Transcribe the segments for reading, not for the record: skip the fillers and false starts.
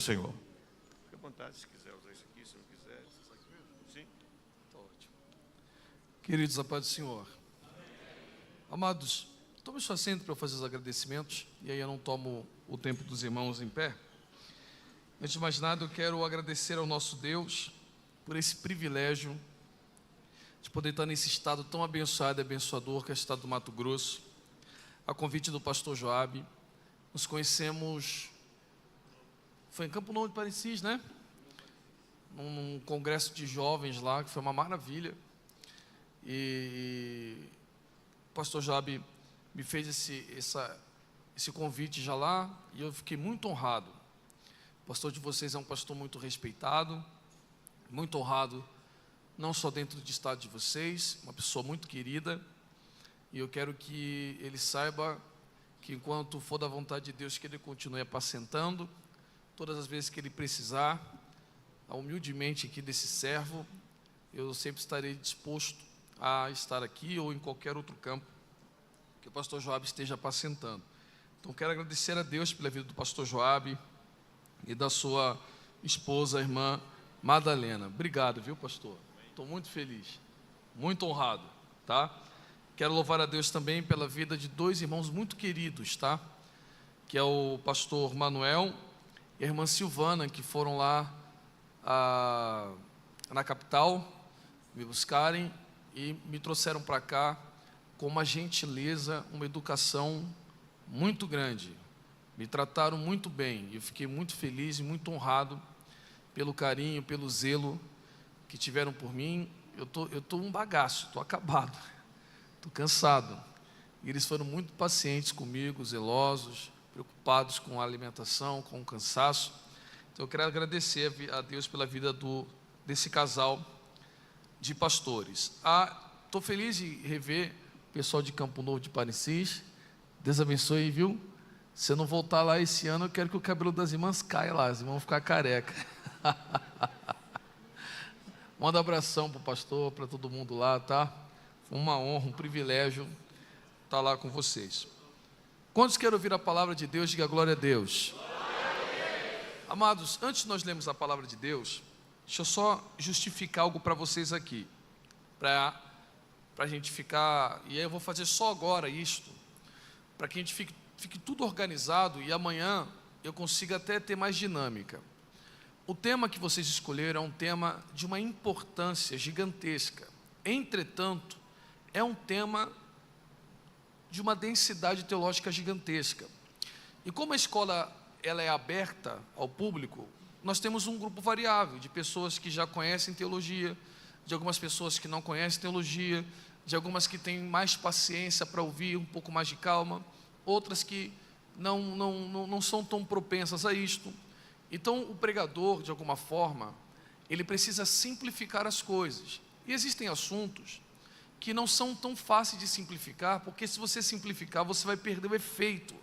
Senhor. Fique à vontade se quiser usar isso aqui, se não quiser. Sim? Está ótimo. Queridos, a paz do Senhor. Amados, tome sua assento para eu fazer os agradecimentos, e aí eu não tomo o tempo dos irmãos em pé. Antes de mais nada, eu quero agradecer ao nosso Deus por esse privilégio de poder estar nesse estado tão abençoado e abençoador que é o estado do Mato Grosso. A convite do pastor Joabe, nos conhecemos, foi em Campo Novo de Parecis, né? Num congresso de jovens lá, que foi uma maravilha. E o pastor Joabe me fez esse convite já lá, e eu fiquei muito honrado. O pastor de vocês é um pastor muito respeitado, muito honrado, não só dentro do estado de vocês, uma pessoa muito querida, e eu quero que ele saiba que enquanto for da vontade de Deus, que ele continue apacentando, todas as vezes que ele precisar, humildemente aqui desse servo, eu sempre estarei disposto a estar aqui ou em qualquer outro campo que o pastor Joabe esteja apacentando. Então quero agradecer a Deus pela vida do pastor Joabe e da sua esposa, a irmã Madalena. Obrigado, viu, pastor? Estou muito feliz, muito honrado, tá? Quero louvar a Deus também pela vida de dois irmãos muito queridos, tá? Que é o pastor Manuel e a irmã Silvana, que foram lá na capital me buscarem e me trouxeram para cá com uma gentileza, uma educação muito grande. Me trataram muito bem e eu fiquei muito feliz e muito honrado pelo carinho, pelo zelo que tiveram por mim. Eu tô um bagaço, estou acabado, estou cansado. E eles foram muito pacientes comigo, zelosos, preocupados com a alimentação, com o cansaço. Então eu quero agradecer a Deus pela vida desse casal de pastores. Estou feliz de rever o pessoal de Campo Novo de Parecis. Deus abençoe, viu? Se eu não voltar lá esse ano, eu quero que o cabelo das irmãs caia lá, as irmãs vão ficar careca. Manda um abração para o pastor, para todo mundo lá, tá? Foi uma honra, um privilégio estar lá com vocês. Quantos querem ouvir a palavra de Deus? Diga glória a Deus. Amados, antes de nós lermos a palavra de Deus, deixa eu só justificar algo para vocês aqui, para a gente ficar, e aí eu vou fazer só agora isto, para que a gente fique tudo organizado e amanhã eu consiga até ter mais dinâmica. O tema que vocês escolheram é um tema de uma importância gigantesca, entretanto, é um tema de uma densidade teológica gigantesca. E como a escola ela é aberta ao público, nós temos um grupo variável de pessoas que já conhecem teologia, de algumas pessoas que não conhecem teologia, de algumas que têm mais paciência para ouvir, um pouco mais de calma, outras que não são tão propensas a isto. Então o pregador, de alguma forma, ele precisa simplificar as coisas. E existem assuntos que não são tão fáceis de simplificar, porque se você simplificar, você vai perder o efeito,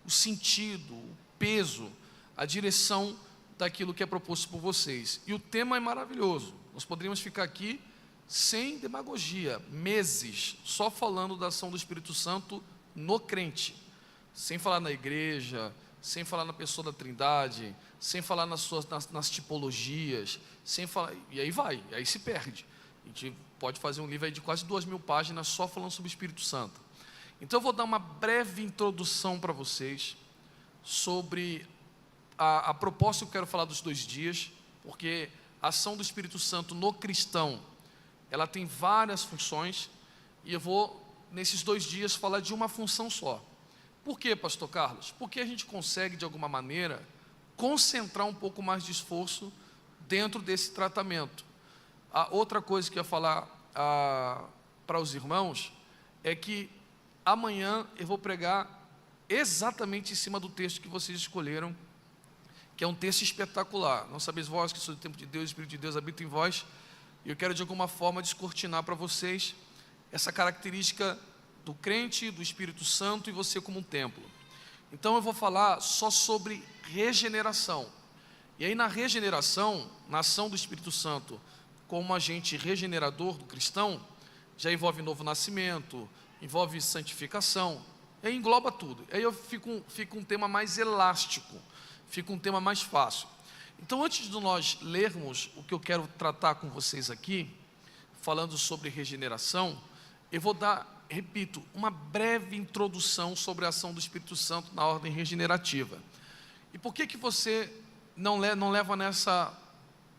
o sentido, o peso, a direção daquilo que é proposto por vocês. E o tema é maravilhoso. Nós poderíamos ficar aqui sem demagogia, meses, só falando da ação do Espírito Santo no crente, sem falar na igreja, sem falar na pessoa da Trindade, sem falar nas tipologias, sem falar, e aí se perde. A gente pode fazer um livro aí de quase 2.000 páginas só falando sobre o Espírito Santo. Então eu vou dar uma breve introdução para vocês sobre a proposta que eu quero falar dos 2 dias, porque a ação do Espírito Santo no cristão, ela tem várias funções, e eu vou, nesses 2 dias, falar de uma função só. Por quê, pastor Carlos? Porque a gente consegue, de alguma maneira, concentrar um pouco mais de esforço dentro desse tratamento. A outra coisa que eu ia falar para os irmãos é que amanhã eu vou pregar exatamente em cima do texto que vocês escolheram, que é um texto espetacular. Não sabeis vós que sou do tempo de Deus, o Espírito de Deus habita em vós. E eu quero de alguma forma descortinar para vocês essa característica do crente, do Espírito Santo e você como um templo. Então eu vou falar só sobre regeneração. E aí na regeneração, na ação do Espírito Santo como agente regenerador do cristão, já envolve novo nascimento, envolve santificação, e aí engloba tudo. Aí fica um tema mais elástico, fica um tema mais fácil. Então, antes de nós lermos o que eu quero tratar com vocês aqui, falando sobre regeneração, eu vou dar, repito, uma breve introdução sobre a ação do Espírito Santo na ordem regenerativa. E por que você não leva nessa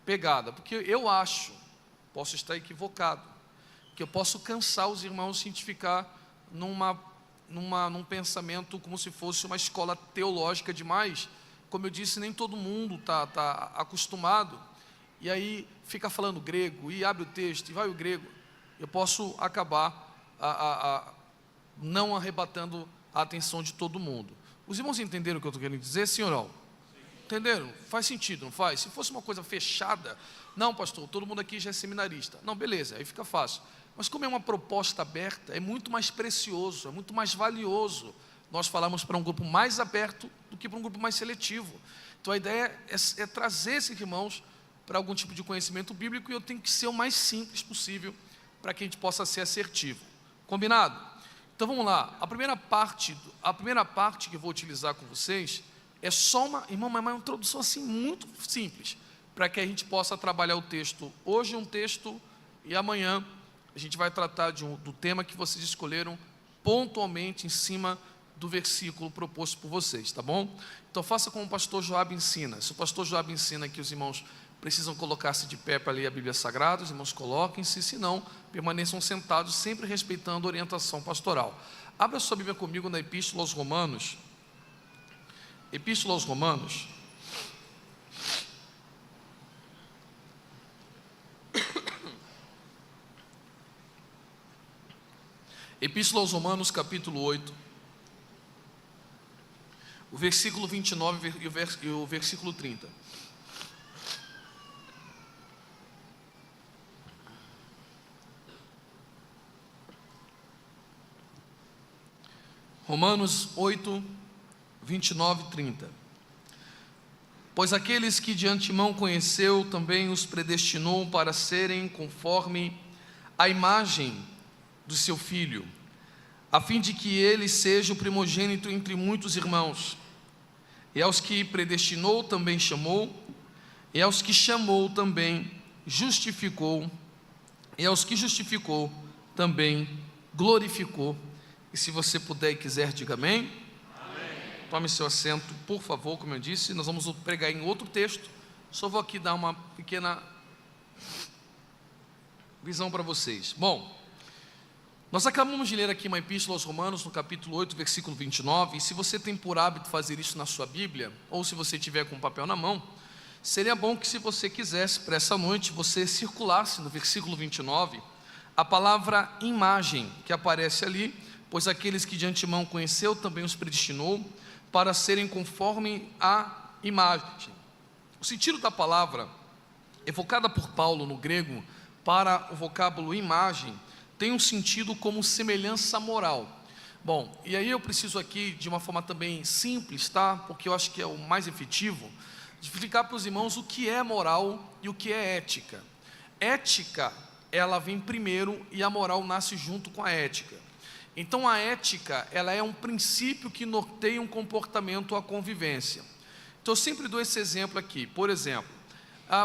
pegada? Porque eu acho, posso estar equivocado, que eu posso cansar os irmãos se a gente ficar num pensamento como se fosse uma escola teológica demais. Como eu disse, nem todo mundo está acostumado, e aí fica falando grego, e abre o texto, e vai o grego. Eu posso acabar não arrebatando a atenção de todo mundo. Os irmãos entenderam o que eu estou querendo dizer, sim ou não? Entenderam? Faz sentido, não faz? Se fosse uma coisa fechada, não, pastor, todo mundo aqui já é seminarista. Não, beleza, aí fica fácil. Mas como é uma proposta aberta, é muito mais precioso, é muito mais valioso nós falamos para um grupo mais aberto do que para um grupo mais seletivo. Então a ideia é trazer esses irmãos para algum tipo de conhecimento bíblico, e eu tenho que ser o mais simples possível para que a gente possa ser assertivo. Combinado? Então vamos lá. A primeira parte que eu vou utilizar com vocês é só uma introdução assim muito simples, para que a gente possa trabalhar o texto. Hoje um texto, e amanhã a gente vai tratar do tema que vocês escolheram pontualmente em cima do versículo proposto por vocês, tá bom? Então faça como o pastor Joab ensina. Se o pastor Joab ensina que os irmãos precisam colocar-se de pé para ler a Bíblia Sagrada, os irmãos coloquem-se, se não, permaneçam sentados, sempre respeitando a orientação pastoral. Abra sua Bíblia comigo na Epístola aos Romanos. Epístola aos Romanos. Epístola aos Romanos, capítulo 8. O versículo 29 e o versículo 30. Romanos 8, 29 e 30. Pois aqueles que de antemão conheceu, também os predestinou para serem conforme a imagem do seu Filho, a fim de que ele seja o primogênito entre muitos irmãos. E aos que predestinou também chamou, e aos que chamou também justificou, e aos que justificou também glorificou. E se você puder e quiser, diga amém. Amém. Tome seu assento, por favor. Como eu disse, nós vamos pregar em outro texto, só vou aqui dar uma pequena visão para vocês. Bom, nós acabamos de ler aqui uma epístola aos Romanos, no capítulo 8, versículo 29, e se você tem por hábito fazer isso na sua Bíblia, ou se você tiver com o papel na mão, seria bom que, se você quisesse, para essa noite, você circulasse no versículo 29, a palavra imagem, que aparece ali, pois aqueles que de antemão conheceu, também os predestinou, para serem conforme a imagem. O sentido da palavra, evocada por Paulo no grego, para o vocábulo imagem, tem um sentido como semelhança moral. Bom, e aí eu preciso aqui, de uma forma também simples, tá? Porque eu acho que é o mais efetivo, de explicar para os irmãos o que é moral e o que é ética. Ética, ela vem primeiro, e a moral nasce junto com a ética. Então a ética, ela é um princípio que norteia um comportamento, a convivência. Então eu sempre dou esse exemplo aqui. Por exemplo,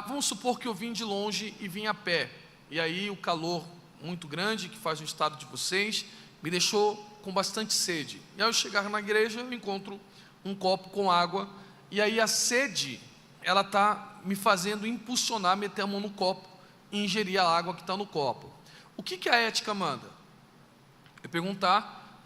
vamos supor que eu vim de longe e vim a pé, e aí o calor muito grande que faz o estado de vocês me deixou com bastante sede, e ao eu chegar na igreja eu encontro um copo com água, e aí a sede, ela está me fazendo impulsionar, meter a mão no copo e ingerir a água que está no copo. O que a ética manda? É perguntar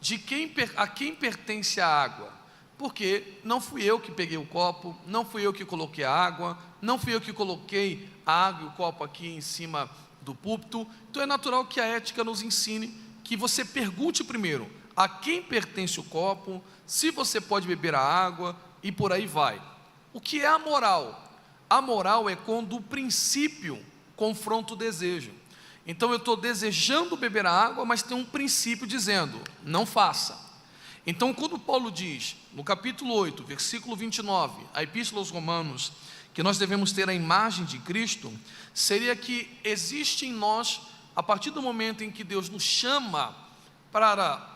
a quem pertence a água, porque não fui eu que peguei o copo, não fui eu que coloquei a água, não fui eu que coloquei a água e o copo aqui em cima do púlpito. Então é natural que a ética nos ensine que você pergunte primeiro a quem pertence o copo, se você pode beber a água, e por aí vai. O que é a moral? A moral é quando o princípio confronta o desejo. Então eu estou desejando beber a água, mas tem um princípio dizendo, não faça. Então quando Paulo diz, no capítulo 8, versículo 29, a epístola aos Romanos, que nós devemos ter a imagem de Cristo, seria que existe em nós, a partir do momento em que Deus nos chama para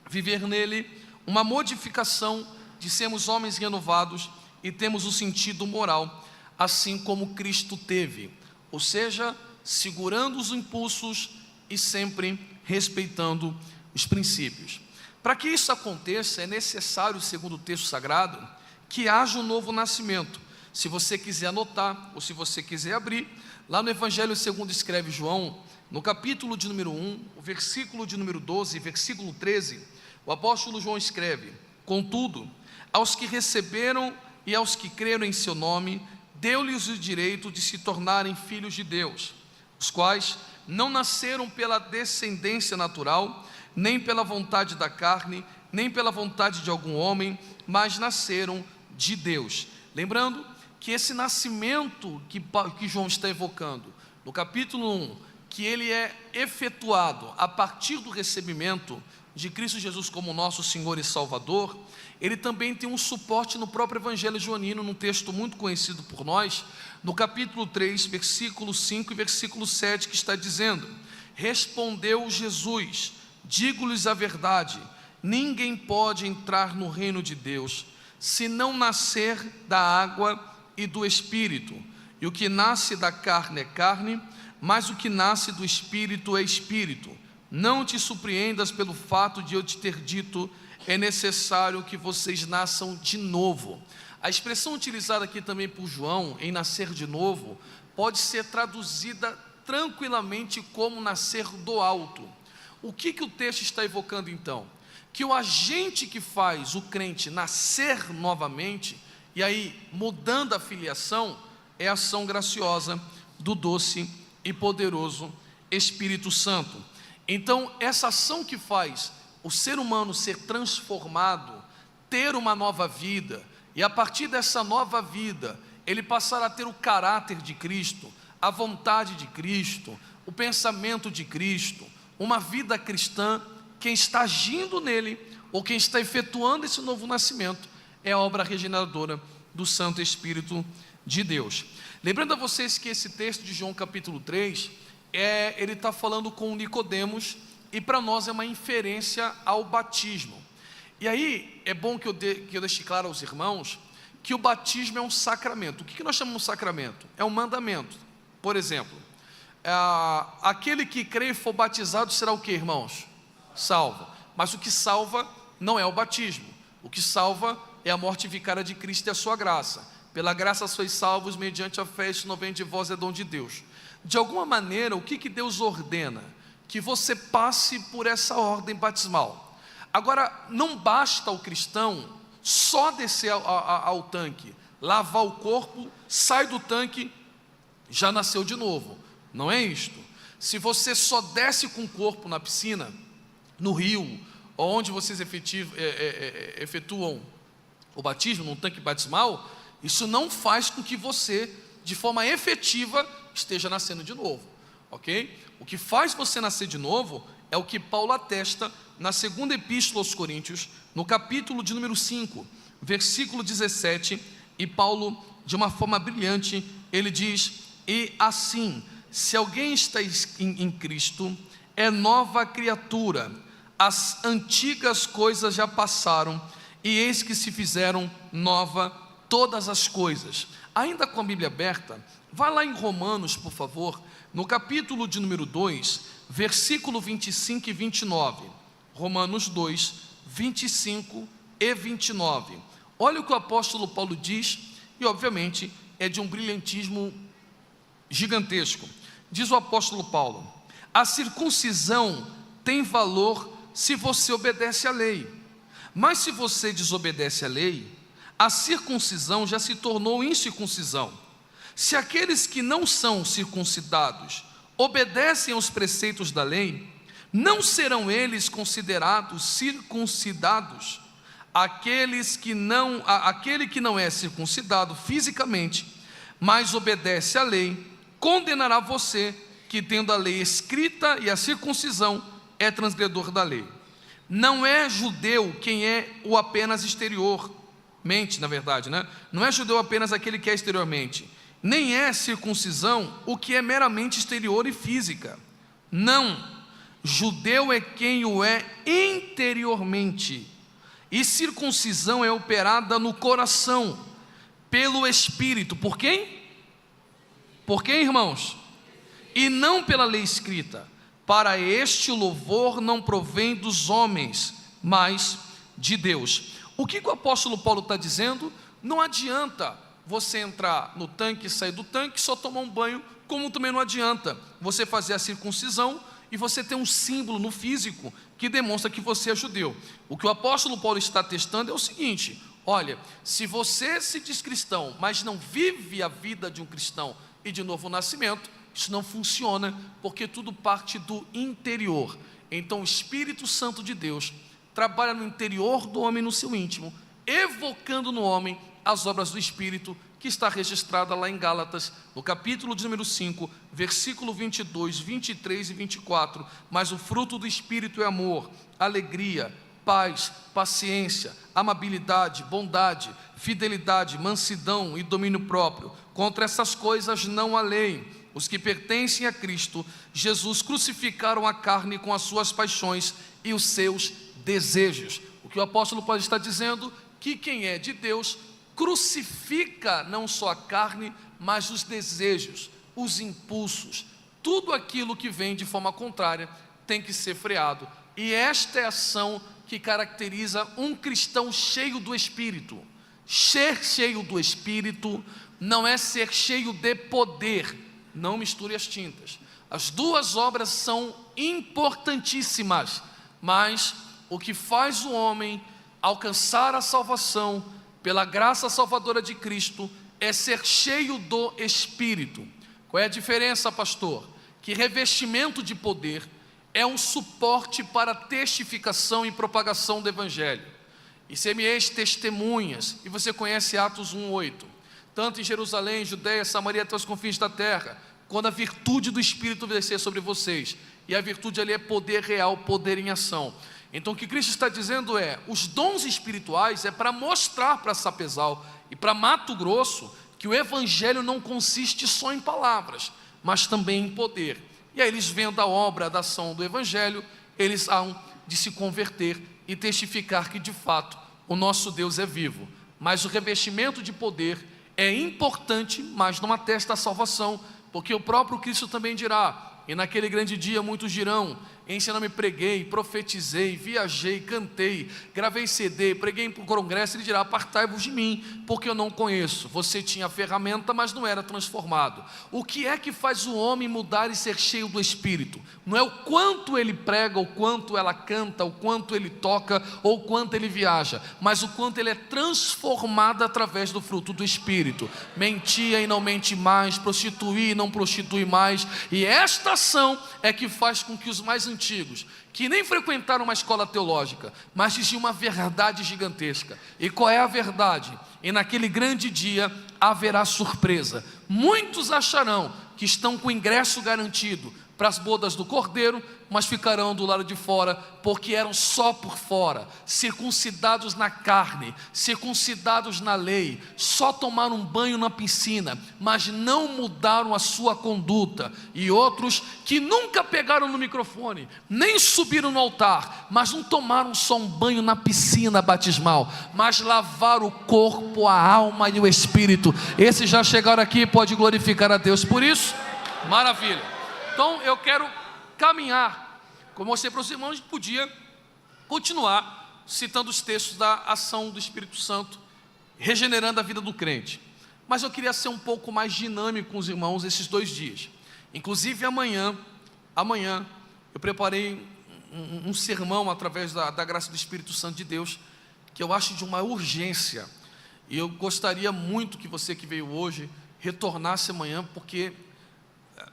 viver nele, uma modificação de sermos homens renovados e temos o sentido moral. assim como Cristo teve, ou seja, segurando os impulsos e sempre respeitando os princípios. Para que isso aconteça, é necessário, segundo o texto sagrado, que haja um novo nascimento. Se você quiser anotar, ou se você quiser abrir, lá no Evangelho segundo escreve João, no capítulo de número 1, o versículo de número 12, versículo 13, o apóstolo João escreve: contudo, aos que receberam e aos que creram em seu nome, deu-lhes o direito de se tornarem filhos de Deus, os quais não nasceram pela descendência natural, nem pela vontade da carne, nem pela vontade de algum homem, mas nasceram de Deus. Lembrando que esse nascimento que João está evocando, no capítulo 1, que ele é efetuado a partir do recebimento de Cristo Jesus como nosso Senhor e Salvador, ele também tem um suporte no próprio Evangelho joanino, num texto muito conhecido por nós, no capítulo 3, versículo 5 e versículo 7, que está dizendo: respondeu Jesus, digo-lhes a verdade, ninguém pode entrar no reino de Deus, se não nascer da água e do Espírito, e o que nasce da carne é carne, mas o que nasce do Espírito é Espírito. Não te surpreendas pelo fato de eu te ter dito, é necessário que vocês nasçam de novo. A expressão utilizada aqui também por João, em nascer de novo, pode ser traduzida tranquilamente como nascer do alto. O que o texto está evocando então? Que o agente que faz o crente nascer novamente, e aí mudando a filiação, é a ação graciosa do doce e poderoso Espírito Santo. Então, essa ação que faz o ser humano ser transformado, ter uma nova vida, e a partir dessa nova vida, ele passar a ter o caráter de Cristo, a vontade de Cristo, o pensamento de Cristo, uma vida cristã, quem está agindo nele, ou quem está efetuando esse novo nascimento, é a obra regeneradora do Santo Espírito de Deus. Lembrando a vocês que esse texto de João capítulo 3, ele está falando com Nicodemos, e para nós é uma inferência ao batismo. E aí, é bom que eu deixe claro aos irmãos, que o batismo é um sacramento. O que nós chamamos de sacramento? É um mandamento. Por exemplo, aquele que crê e for batizado será o que, irmãos? Salvo. Mas o que salva não é o batismo. O que salva é a morte vicária de Cristo e a sua graça. Pela graça sois salvos mediante a fé, isso não vem de vós, é dom de Deus. De alguma maneira, o que Deus ordena? Que você passe por essa ordem batismal. Agora, não basta o cristão só descer ao tanque, lavar o corpo, sai do tanque, já nasceu de novo. Não é isto. Se você só desce com o corpo na piscina, no rio, onde vocês efetuam o batismo, num tanque batismal, isso não faz com que você, de forma efetiva, esteja nascendo de novo, ok? O que faz você nascer de novo é o que Paulo atesta na segunda epístola aos Coríntios, no capítulo de número 5, versículo 17, e Paulo, de uma forma brilhante, ele diz: e assim, se alguém está em Cristo, é nova criatura, as antigas coisas já passaram, e eis que se fizeram nova todas as coisas. Ainda com a Bíblia aberta, vai lá em Romanos, por favor, no capítulo de número 2, versículo 25 e 29. Romanos 2, 25 e 29. Olha o que o apóstolo Paulo diz, e obviamente é de um brilhantismo gigantesco. Diz o apóstolo Paulo: a circuncisão tem valor se você obedece à lei, mas se você desobedece à lei, a circuncisão já se tornou incircuncisão. Se aqueles que não são circuncidados obedecem aos preceitos da lei, não serão eles considerados circuncidados? Aquele que não é circuncidado fisicamente, mas obedece à lei, condenará você, que tendo a lei escrita e a circuncisão é transgredor da lei. Não é judeu quem é o apenas exteriormente, na verdade, né? Não é judeu apenas aquele que é exteriormente, nem é circuncisão o que é meramente exterior e física. Não, judeu é quem o é interiormente, e circuncisão é operada no coração, pelo Espírito. Por quem? Por quê, irmãos? E não pela lei escrita. Para este o louvor não provém dos homens, mas de Deus. O que o apóstolo Paulo está dizendo? Não adianta você entrar no tanque e sair do tanque, só tomar um banho, como também não adianta você fazer a circuncisão e você ter um símbolo no físico que demonstra que você é judeu. O que o apóstolo Paulo está testando é o seguinte: olha, se você se diz cristão, mas não vive a vida de um cristão e de novo nascimento, isso não funciona, porque tudo parte do interior. Então o Espírito Santo de Deus trabalha no interior do homem, no seu íntimo, evocando no homem as obras do Espírito, que está registrada lá em Gálatas, no capítulo de número 5, versículo 22, 23 e 24. Mas o fruto do Espírito é amor, alegria, paz, paciência, amabilidade, bondade, fidelidade, mansidão e domínio próprio. Contra essas coisas não há lei. Os que pertencem a Cristo Jesus crucificaram a carne com as suas paixões e os seus desejos. O que o apóstolo Paulo está dizendo? Que quem é de Deus crucifica não só a carne, mas os desejos, os impulsos, tudo aquilo que vem de forma contrária tem que ser freado. E esta é a ação que caracteriza um cristão cheio do Espírito. Ser cheio do Espírito não é ser cheio de poder. Não misture as tintas. As duas obras são importantíssimas, mas o que faz o homem alcançar a salvação pela graça salvadora de Cristo é ser cheio do Espírito. Qual é a diferença, pastor? Que revestimento de poder é um suporte para a testificação e propagação do Evangelho. E semeis testemunhas, e você conhece Atos 1:8. Tanto em Jerusalém, Judeia, Samaria, até os confins da terra, quando a virtude do Espírito descer sobre vocês. E a virtude ali é poder real, poder em ação. Então o que Cristo está dizendo é: os dons espirituais é para mostrar para Sapezal e para Mato Grosso que o Evangelho não consiste só em palavras, mas também em poder. E aí eles vendo a obra da ação do Evangelho, eles hão de se converter e testificar que de fato o nosso Deus é vivo. Mas o revestimento de poder é importante, mas não atesta a salvação, porque o próprio Cristo também dirá: e naquele grande dia muitos dirão, em seu nome preguei, profetizei, viajei, cantei, gravei CD, preguei em congresso. Ele dirá: apartai-vos de mim, porque eu não conheço. Você tinha a ferramenta, mas não era transformado. O que é que faz o homem mudar e ser cheio do Espírito? Não é o quanto ele prega, o quanto ela canta, o quanto ele toca, ou o quanto ele viaja, mas o quanto ele é transformado através do fruto do Espírito. Mentia e não mente mais, prostituía e não prostitui mais. E esta ação é que faz com que os mais antigos, que nem frequentaram uma escola teológica, mas diziam uma verdade gigantesca. E qual é a verdade? E naquele grande dia haverá surpresa. Muitos acharão que estão com o ingresso garantido para as bodas do Cordeiro, mas ficarão do lado de fora, porque eram só por fora, circuncidados na carne, circuncidados na lei, só tomaram um banho na piscina, mas não mudaram a sua conduta. E outros que nunca pegaram no microfone, nem subiram no altar, mas não tomaram só um banho na piscina batismal, mas lavaram o corpo, a alma e o espírito. Esses já chegaram aqui, pode glorificar a Deus por isso? Maravilha. Então eu quero caminhar, como eu mostrei para os irmãos, a gente podia continuar citando os textos da ação do Espírito Santo, regenerando a vida do crente. Mas eu queria ser um pouco mais dinâmico com os irmãos esses 2 dias. Inclusive amanhã eu preparei um sermão através da graça do Espírito Santo de Deus, que eu acho de uma urgência. E eu gostaria muito que você que veio hoje retornasse amanhã, porque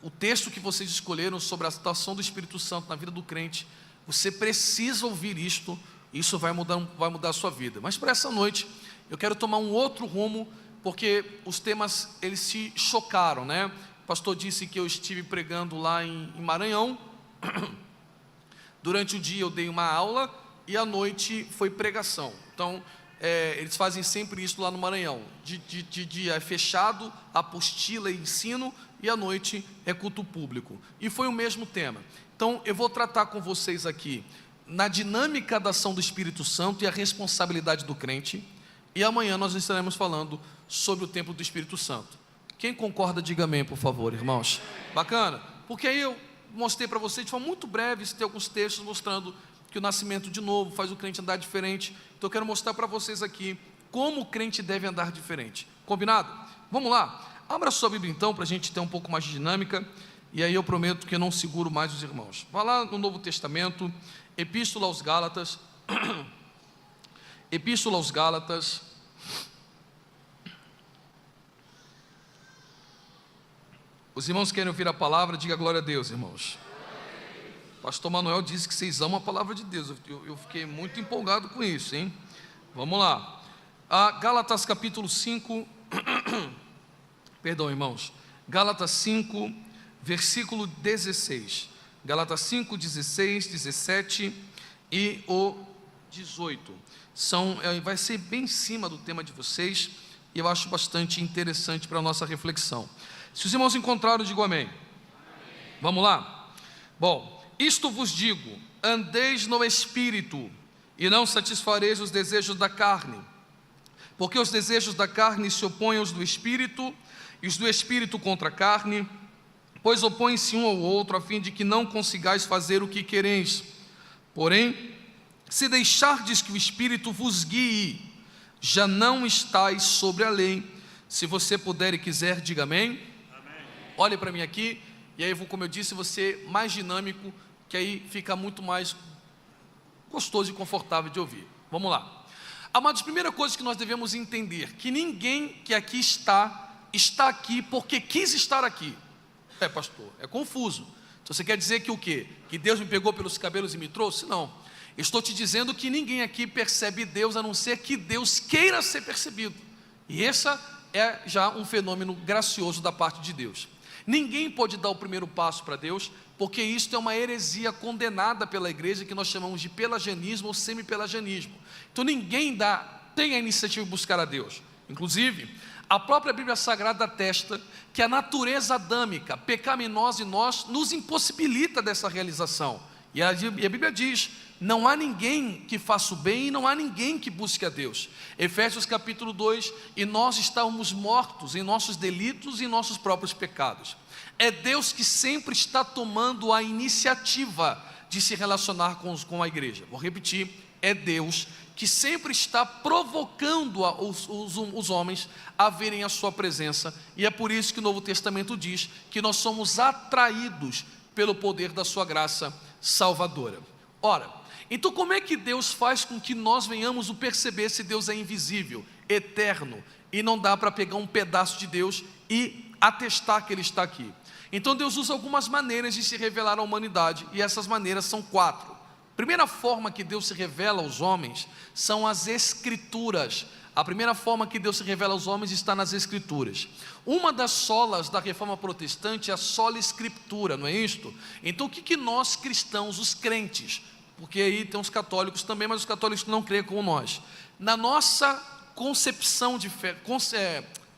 o texto que vocês escolheram sobre a atuação do Espírito Santo na vida do crente, você precisa ouvir isto, isso vai mudar a sua vida. Mas para essa noite, eu quero tomar um outro rumo, porque os temas, eles se chocaram, né? O pastor disse que eu estive pregando lá em Maranhão. Durante o dia eu dei uma aula e à noite foi pregação. Então, eles fazem sempre isso lá no Maranhão. De dia é fechado, apostila e ensino, e à noite é culto público. E foi o mesmo tema. Então eu vou tratar com vocês aqui na dinâmica da ação do Espírito Santo e a responsabilidade do crente. E amanhã nós estaremos falando sobre o templo do Espírito Santo. Quem concorda, diga amém, por favor, irmãos. Bacana, porque aí eu mostrei para vocês de forma muito breve, tem alguns textos mostrando que o nascimento de novo faz o crente andar diferente. Então eu quero mostrar para vocês aqui como o crente deve andar diferente. Combinado? Vamos lá. Abra sua Bíblia então, para a gente ter um pouco mais de dinâmica. E aí eu prometo que eu não seguro mais os irmãos. Vá lá no Novo Testamento, Epístola aos Gálatas. Epístola aos Gálatas. Os irmãos querem ouvir a palavra, diga glória a Deus, irmãos. Pastor Manuel disse que vocês amam a palavra de Deus. Eu fiquei muito empolgado com isso, hein? Vamos lá. Gálatas capítulo 5. Perdão, irmãos. Gálatas 5, versículo 16. Gálatas 5, 16, 17 e o 18. Vai ser bem em cima do tema de vocês. E eu acho bastante interessante para a nossa reflexão. Se os irmãos encontraram, digam amém. Amém. Vamos lá? Bom, isto vos digo: andeis no Espírito, e não satisfareis os desejos da carne, porque os desejos da carne se opõem aos do Espírito, e os do Espírito contra a carne, pois opõem-se um ao outro, a fim de que não consigais fazer o que quereis. Porém, se deixardes que o Espírito vos guie, já não estáis sobre a lei. Se você puder e quiser, diga amém. Olhe para mim aqui, e aí como eu disse, você mais dinâmico, que aí fica muito mais gostoso e confortável de ouvir. Vamos lá. Amados, primeira coisa que nós devemos entender, que ninguém que aqui está aqui porque quis estar aqui. Pastor, é confuso. Então você quer dizer que o quê? Que Deus me pegou pelos cabelos e me trouxe? Não. Estou te dizendo que ninguém aqui percebe Deus, a não ser que Deus queira ser percebido. E essa é já um fenômeno gracioso da parte de Deus. Ninguém pode dar o primeiro passo para Deus, porque isto é uma heresia condenada pela igreja, que nós chamamos de pelagianismo ou semi-pelagianismo. Então ninguém tem a iniciativa de buscar a Deus. Inclusive, a própria Bíblia Sagrada atesta que a natureza adâmica, pecaminosa em nós, nos impossibilita dessa realização. E a Bíblia diz: não há ninguém que faça o bem e não há ninguém que busque a Deus. Efésios capítulo 2, e nós estávamos mortos em nossos delitos e em nossos próprios pecados. É Deus que sempre está tomando a iniciativa de se relacionar com a igreja. Vou repetir, é Deus que sempre está provocando os homens a verem a sua presença, e é por isso que o Novo Testamento diz que nós somos atraídos pelo poder da sua graça salvadora. Ora, então como é que Deus faz com que nós venhamos a perceber se Deus é invisível, eterno, e não dá para pegar um pedaço de Deus e atestar que Ele está aqui? Então Deus usa algumas maneiras de se revelar à humanidade, e essas maneiras são 4. A primeira forma que Deus se revela aos homens são as Escrituras. A primeira forma que Deus se revela aos homens está nas Escrituras. Uma das solas da reforma protestante é a sola Escritura, não é isto? Então o que nós cristãos, os crentes, porque aí tem os católicos também, mas os católicos não creem como nós, na nossa concepção de fé,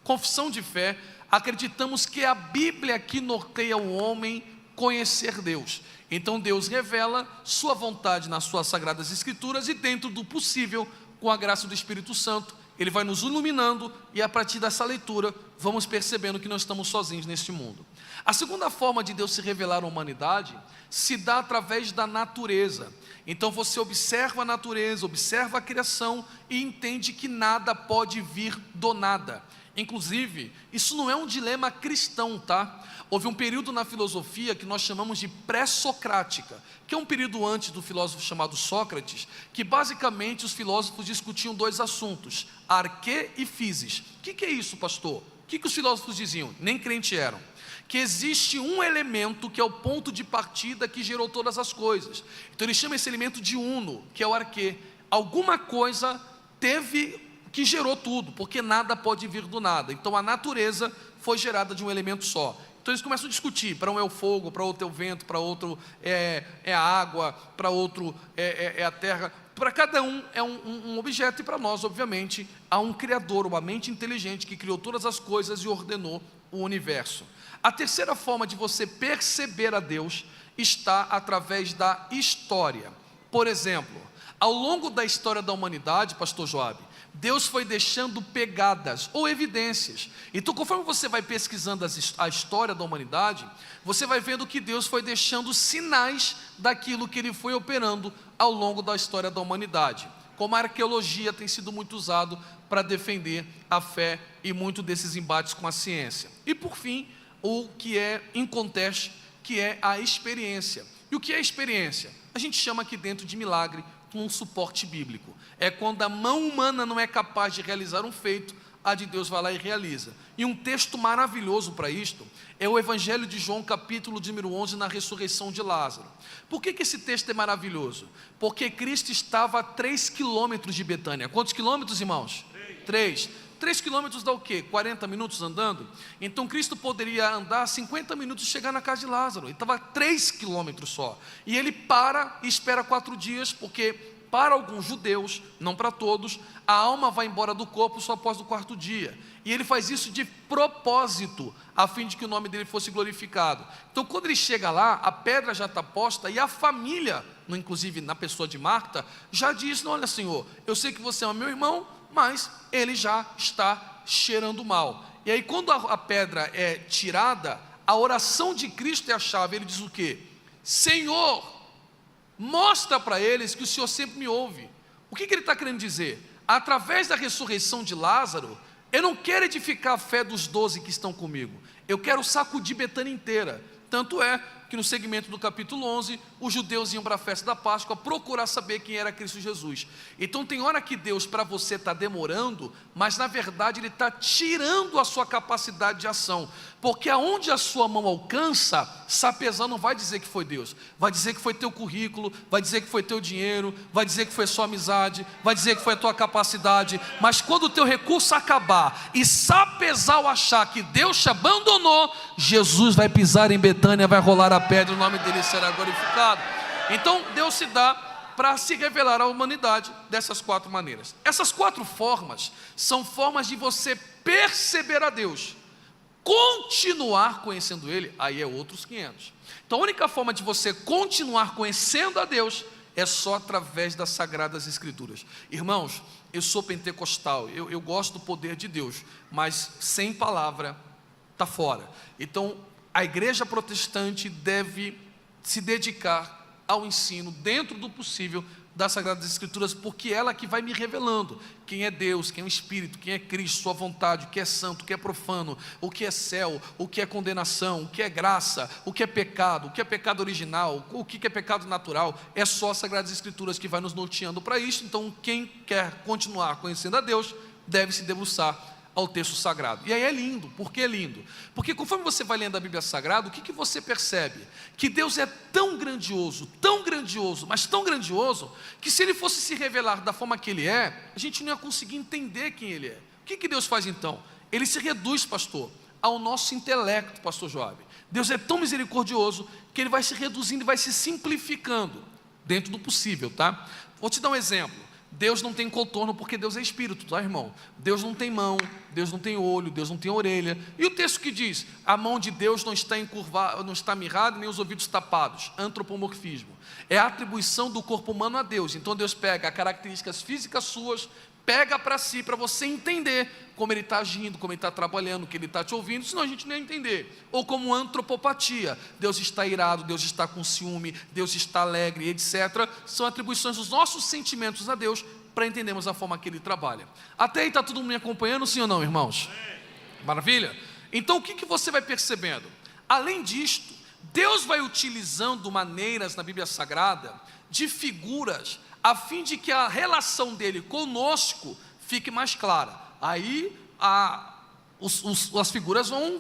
confissão de fé, acreditamos que é a Bíblia que norteia o homem conhecer Deus. Então Deus revela sua vontade nas suas sagradas Escrituras, e dentro do possível, com a graça do Espírito Santo, Ele vai nos iluminando, e a partir dessa leitura vamos percebendo que não estamos sozinhos neste mundo. A segunda forma de Deus se revelar à humanidade se dá através da natureza. Então você observa a natureza, observa a criação e entende que nada pode vir do nada. Inclusive, isso não é um dilema cristão, tá? Houve um período na filosofia que nós chamamos de pré-socrática, que é um período antes do filósofo chamado Sócrates, que basicamente os filósofos discutiam 2 assuntos, arquê e physis. O que é isso, pastor? O que os filósofos diziam? Nem crente eram. Que existe um elemento que é o ponto de partida que gerou todas as coisas. Então ele chama esse elemento de uno, que é o arquê. Alguma coisa teve que gerou tudo, porque nada pode vir do nada. Então a natureza foi gerada de um elemento só. Então eles começam a discutir, para um é o fogo, para outro é o vento, para outro é a água, para outro é a terra. Para cada um é um objeto, e para nós, obviamente, há um Criador, uma mente inteligente que criou todas as coisas e ordenou o universo. A terceira forma de você perceber a Deus está através da história. Por exemplo, ao longo da história da humanidade, pastor Joab, Deus foi deixando pegadas ou evidências. Então, conforme você vai pesquisando a história da humanidade, você vai vendo que Deus foi deixando sinais daquilo que Ele foi operando ao longo da história da humanidade. Como a arqueologia tem sido muito usado para defender a fé e muito desses embates com a ciência. E por fim, o que é inconteste, que é a experiência. E o que é experiência? A gente chama aqui dentro de milagre com um suporte bíblico. É quando a mão humana não é capaz de realizar um feito, a de Deus vai lá e realiza. E um texto maravilhoso para isto é o Evangelho de João, capítulo de número 11, na ressurreição de Lázaro. Por que esse texto é maravilhoso? Porque Cristo estava a 3 quilômetros de Betânia. Quantos quilômetros, irmãos? 3 quilômetros dá o quê? 40 minutos andando? Então Cristo poderia andar 50 minutos e chegar na casa de Lázaro. Ele estava a 3 quilômetros só. E ele para e espera 4 dias, porque para alguns judeus, não para todos, a alma vai embora do corpo só após o 4º dia. E ele faz isso de propósito, a fim de que o nome dele fosse glorificado. Então quando ele chega lá, a pedra já está posta e a família, inclusive na pessoa de Marta, já diz: não, olha, Senhor, eu sei que você é o meu irmão, mas ele já está cheirando mal. E aí quando a pedra é tirada, a oração de Cristo é a chave. Ele diz o quê? Senhor, mostra para eles que o Senhor sempre me ouve. O que ele está querendo dizer? Através da ressurreição de Lázaro, eu não quero edificar a fé dos 12 que estão comigo, eu quero sacudir Betânia inteira. Tanto é que no segmento do capítulo 11, os judeus iam para a festa da Páscoa procurar saber quem era Cristo Jesus. Então tem hora que Deus para você está demorando, mas na verdade Ele está tirando a sua capacidade de ação, porque aonde a sua mão alcança, Sapezão não vai dizer que foi Deus, vai dizer que foi teu currículo, vai dizer que foi teu dinheiro, vai dizer que foi sua amizade, vai dizer que foi a tua capacidade. Mas quando o teu recurso acabar e Sapezal achar que Deus te abandonou, Jesus vai pisar em Betânia, vai rolar a pedra, o nome dele será glorificado. Então Deus se dá para se revelar à humanidade dessas 4 maneiras. Essas 4 formas são formas de você perceber a Deus. Continuar conhecendo Ele, aí é outros 500. Então a única forma de você continuar conhecendo a Deus é só através das Sagradas Escrituras. Irmãos, eu sou pentecostal, eu gosto do poder de Deus, mas sem palavra está fora. Então a igreja protestante deve se dedicar ao ensino, dentro do possível, das Sagradas Escrituras, porque ela que vai me revelando quem é Deus, quem é o Espírito, quem é Cristo, sua vontade, o que é santo, o que é profano, o que é céu, o que é condenação, o que é graça, o que é pecado original, o que é pecado natural. É só as Sagradas Escrituras que vai nos norteando para isso. Então quem quer continuar conhecendo a Deus, deve se debruçar ao texto sagrado. E aí é lindo. Por que é lindo? Porque conforme você vai lendo a Bíblia Sagrada, o que você percebe? Que Deus é tão grandioso, mas tão grandioso, que se Ele fosse se revelar da forma que Ele é, a gente não ia conseguir entender quem Ele é. O que Deus faz então? Ele se reduz, pastor, ao nosso intelecto, pastor Joab. Deus é tão misericordioso que Ele vai se reduzindo e vai se simplificando, dentro do possível, tá? Vou te dar um exemplo. Deus não tem contorno porque Deus é Espírito, tá, irmão? Deus não tem mão, Deus não tem olho, Deus não tem orelha. E o texto que diz: a mão de Deus não está encurvada, não está mirrada, nem os ouvidos tapados. Antropomorfismo. É a atribuição do corpo humano a Deus. Então Deus pega características físicas suas, pega para si, para você entender como Ele está agindo, como Ele está trabalhando, que Ele está te ouvindo, senão a gente nem ia entender. Ou como antropopatia: Deus está irado, Deus está com ciúme, Deus está alegre, etc. São atribuições dos nossos sentimentos a Deus, para entendermos a forma que Ele trabalha. Até aí está todo mundo me acompanhando, sim ou não, irmãos? Maravilha? Então o que você vai percebendo? Além disto, Deus vai utilizando maneiras na Bíblia Sagrada de figuras, a fim de que a relação dele conosco fique mais clara. Aí as figuras vão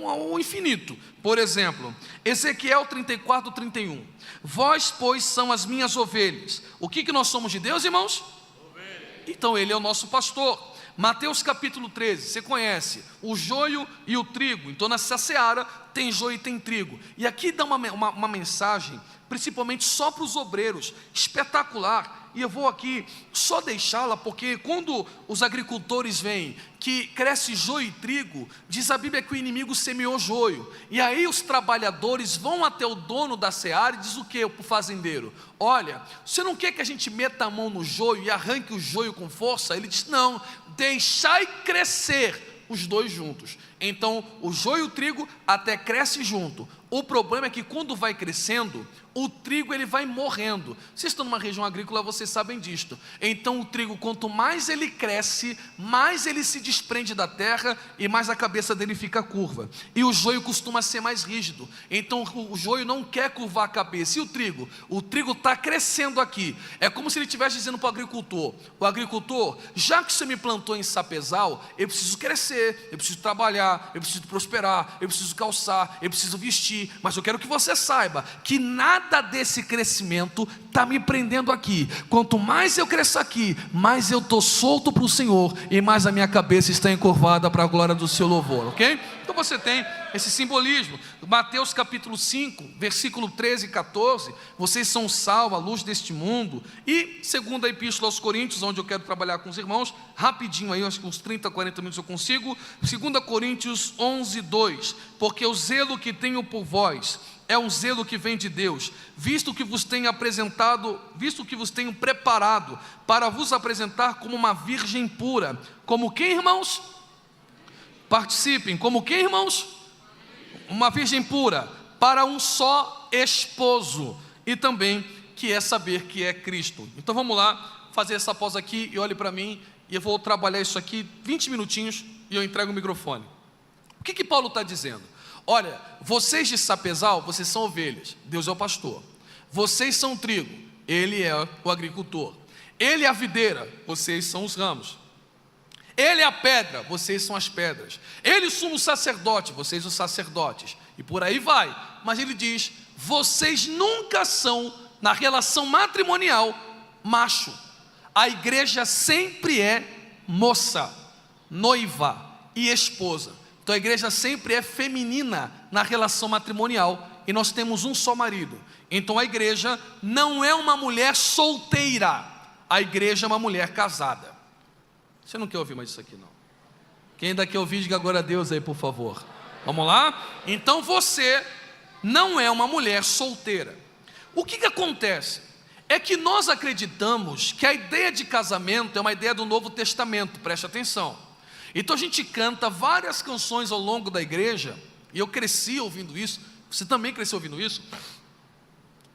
ao infinito. Por exemplo, Ezequiel 34, 31. Vós, pois, são as minhas ovelhas. O que nós somos de Deus, irmãos? Ovelha. Então Ele é o nosso pastor. Mateus capítulo 13, você conhece o joio e o trigo. Então nessa seara tem joio e tem trigo. E aqui dá uma mensagem, principalmente só para os obreiros, espetacular. e eu vou aqui só deixá-la, porque quando os agricultores veem que cresce joio e trigo, diz a Bíblia que o inimigo semeou joio, e aí os trabalhadores vão até o dono da seara e diz o que para o fazendeiro? Olha, você não quer que a gente meta a mão no joio e arranque o joio com força? Ele diz, não, deixai crescer os dois juntos. Então o joio e o trigo até cresce junto. O problema é que quando vai crescendo, o trigo ele vai morrendo. Vocês estão numa região agrícola, vocês sabem disto. Então o trigo, quanto mais ele cresce, mais ele se desprende da terra e mais a cabeça dele fica curva. E o joio costuma ser mais rígido. Então o joio não quer curvar a cabeça. E o trigo? O trigo está crescendo aqui. É como se ele estivesse dizendo para o agricultor, já que você me plantou em sapezal, eu preciso crescer, eu preciso trabalhar, eu preciso prosperar, eu preciso calçar, eu preciso vestir. Mas eu quero que você saiba que nada desse crescimento está me prendendo aqui. Quanto mais eu cresço aqui, mais eu estou solto para o Senhor e mais a minha cabeça está encurvada para a glória do seu louvor, ok? Então você tem esse simbolismo. Mateus capítulo 5, versículo 13 e 14, vocês são o sal, a luz deste mundo. E segunda epístola aos Coríntios, onde eu quero trabalhar com os irmãos, rapidinho aí, acho que uns 30, 40 minutos eu consigo. 2 Coríntios 11, 2, porque o zelo que tenho por vós é um zelo que vem de Deus, visto que vos tenho preparado para vos apresentar como uma virgem pura. Como quem, irmãos? Participem. Como quem, irmãos? Uma virgem pura, para um só esposo, e também que é saber que é Cristo. Então vamos lá, fazer essa pausa aqui, e olhe para mim, e eu vou trabalhar isso aqui 20 minutinhos, e eu entrego o microfone. O que Paulo está dizendo? Olha, vocês de sapezal, vocês são ovelhas, Deus é o pastor. Vocês são o trigo, Ele é o agricultor. Ele é a videira, vocês são os ramos. Ele é a pedra, vocês são as pedras. Ele é o sumo sacerdote, vocês os sacerdotes. E por aí vai. Mas ele diz, vocês nunca são, na relação matrimonial, macho. A igreja sempre é moça, noiva e esposa. Então a igreja sempre é feminina na relação matrimonial, e nós temos um só marido. Então a igreja não é uma mulher solteira, a igreja é uma mulher casada. Você não quer ouvir mais isso aqui não? Quem ainda quer ouvir, diga glória a Deus aí, por favor. Vamos lá? Então você não é uma mulher solteira. O que acontece? É que nós acreditamos que a ideia de casamento é uma ideia do Novo Testamento, preste atenção. Então a gente canta várias canções ao longo da igreja, e eu cresci ouvindo isso, você também cresceu ouvindo isso,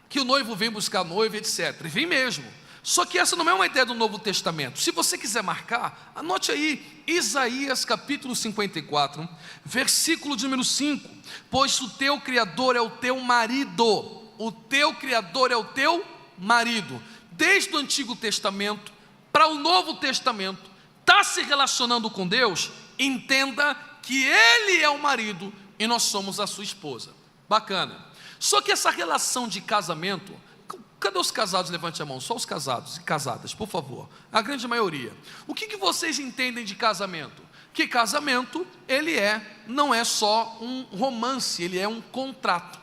que o noivo vem buscar a noiva, etc. E vem mesmo. Só que essa não é uma ideia do Novo Testamento. Se você quiser marcar, anote aí, Isaías capítulo 54, versículo de número 5. Pois o teu Criador é o teu marido. O teu Criador é o teu marido. Desde o Antigo Testamento para o Novo Testamento, está se relacionando com Deus, entenda que Ele é o marido e nós somos a sua esposa. Bacana. Só que essa relação de casamento, cadê os casados? Levante a mão, só os casados e casadas, por favor. A grande maioria. O que vocês entendem de casamento? Que casamento, ele não é só um romance, ele é um contrato,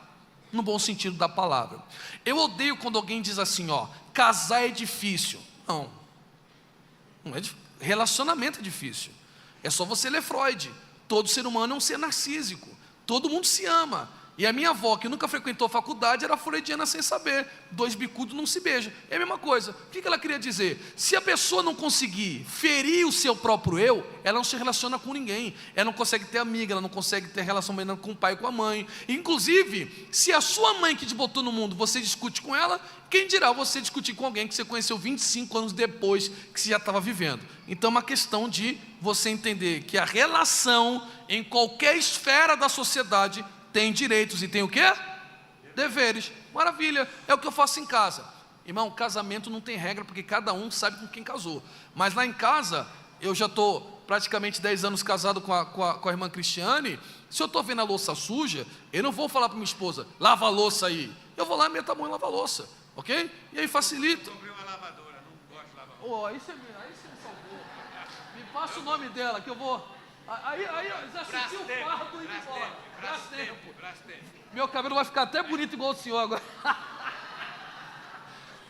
no bom sentido da palavra. Eu odeio quando alguém diz assim, casar é difícil. Não é difícil. Relacionamento é difícil. É só você ler Freud. Todo ser humano é um ser narcísico. Todo mundo se ama. E a minha avó, que nunca frequentou faculdade, era freudiana sem saber. Dois bicudos não se beijam. É a mesma coisa. O que ela queria dizer? Se a pessoa não conseguir ferir o seu próprio eu, ela não se relaciona com ninguém. Ela não consegue ter amiga, ela não consegue ter relação com o pai e com a mãe. Inclusive, se a sua mãe que te botou no mundo, você discute com ela, quem dirá você discutir com alguém que você conheceu 25 anos depois que você já estava vivendo? Então é uma questão de você entender que a relação em qualquer esfera da sociedade tem direitos e tem o quê? Deveres. Maravilha, é o que eu faço em casa. Irmão, casamento não tem regra, porque cada um sabe com quem casou. Mas lá em casa, eu já estou praticamente 10 anos casado com a irmã Cristiane. Se eu estou vendo a louça suja, eu não vou falar para minha esposa, lava a louça aí. Eu vou lá e meto a mão e lavo a louça, ok? E aí facilita. Eu comprei uma lavadora, não gosto de lavar. Aí você me salvou. Me passa o nome dela, que eu vou... Aí já senti o fardo e ir embora. Brastemp. Meu cabelo vai ficar até bonito igual o senhor agora.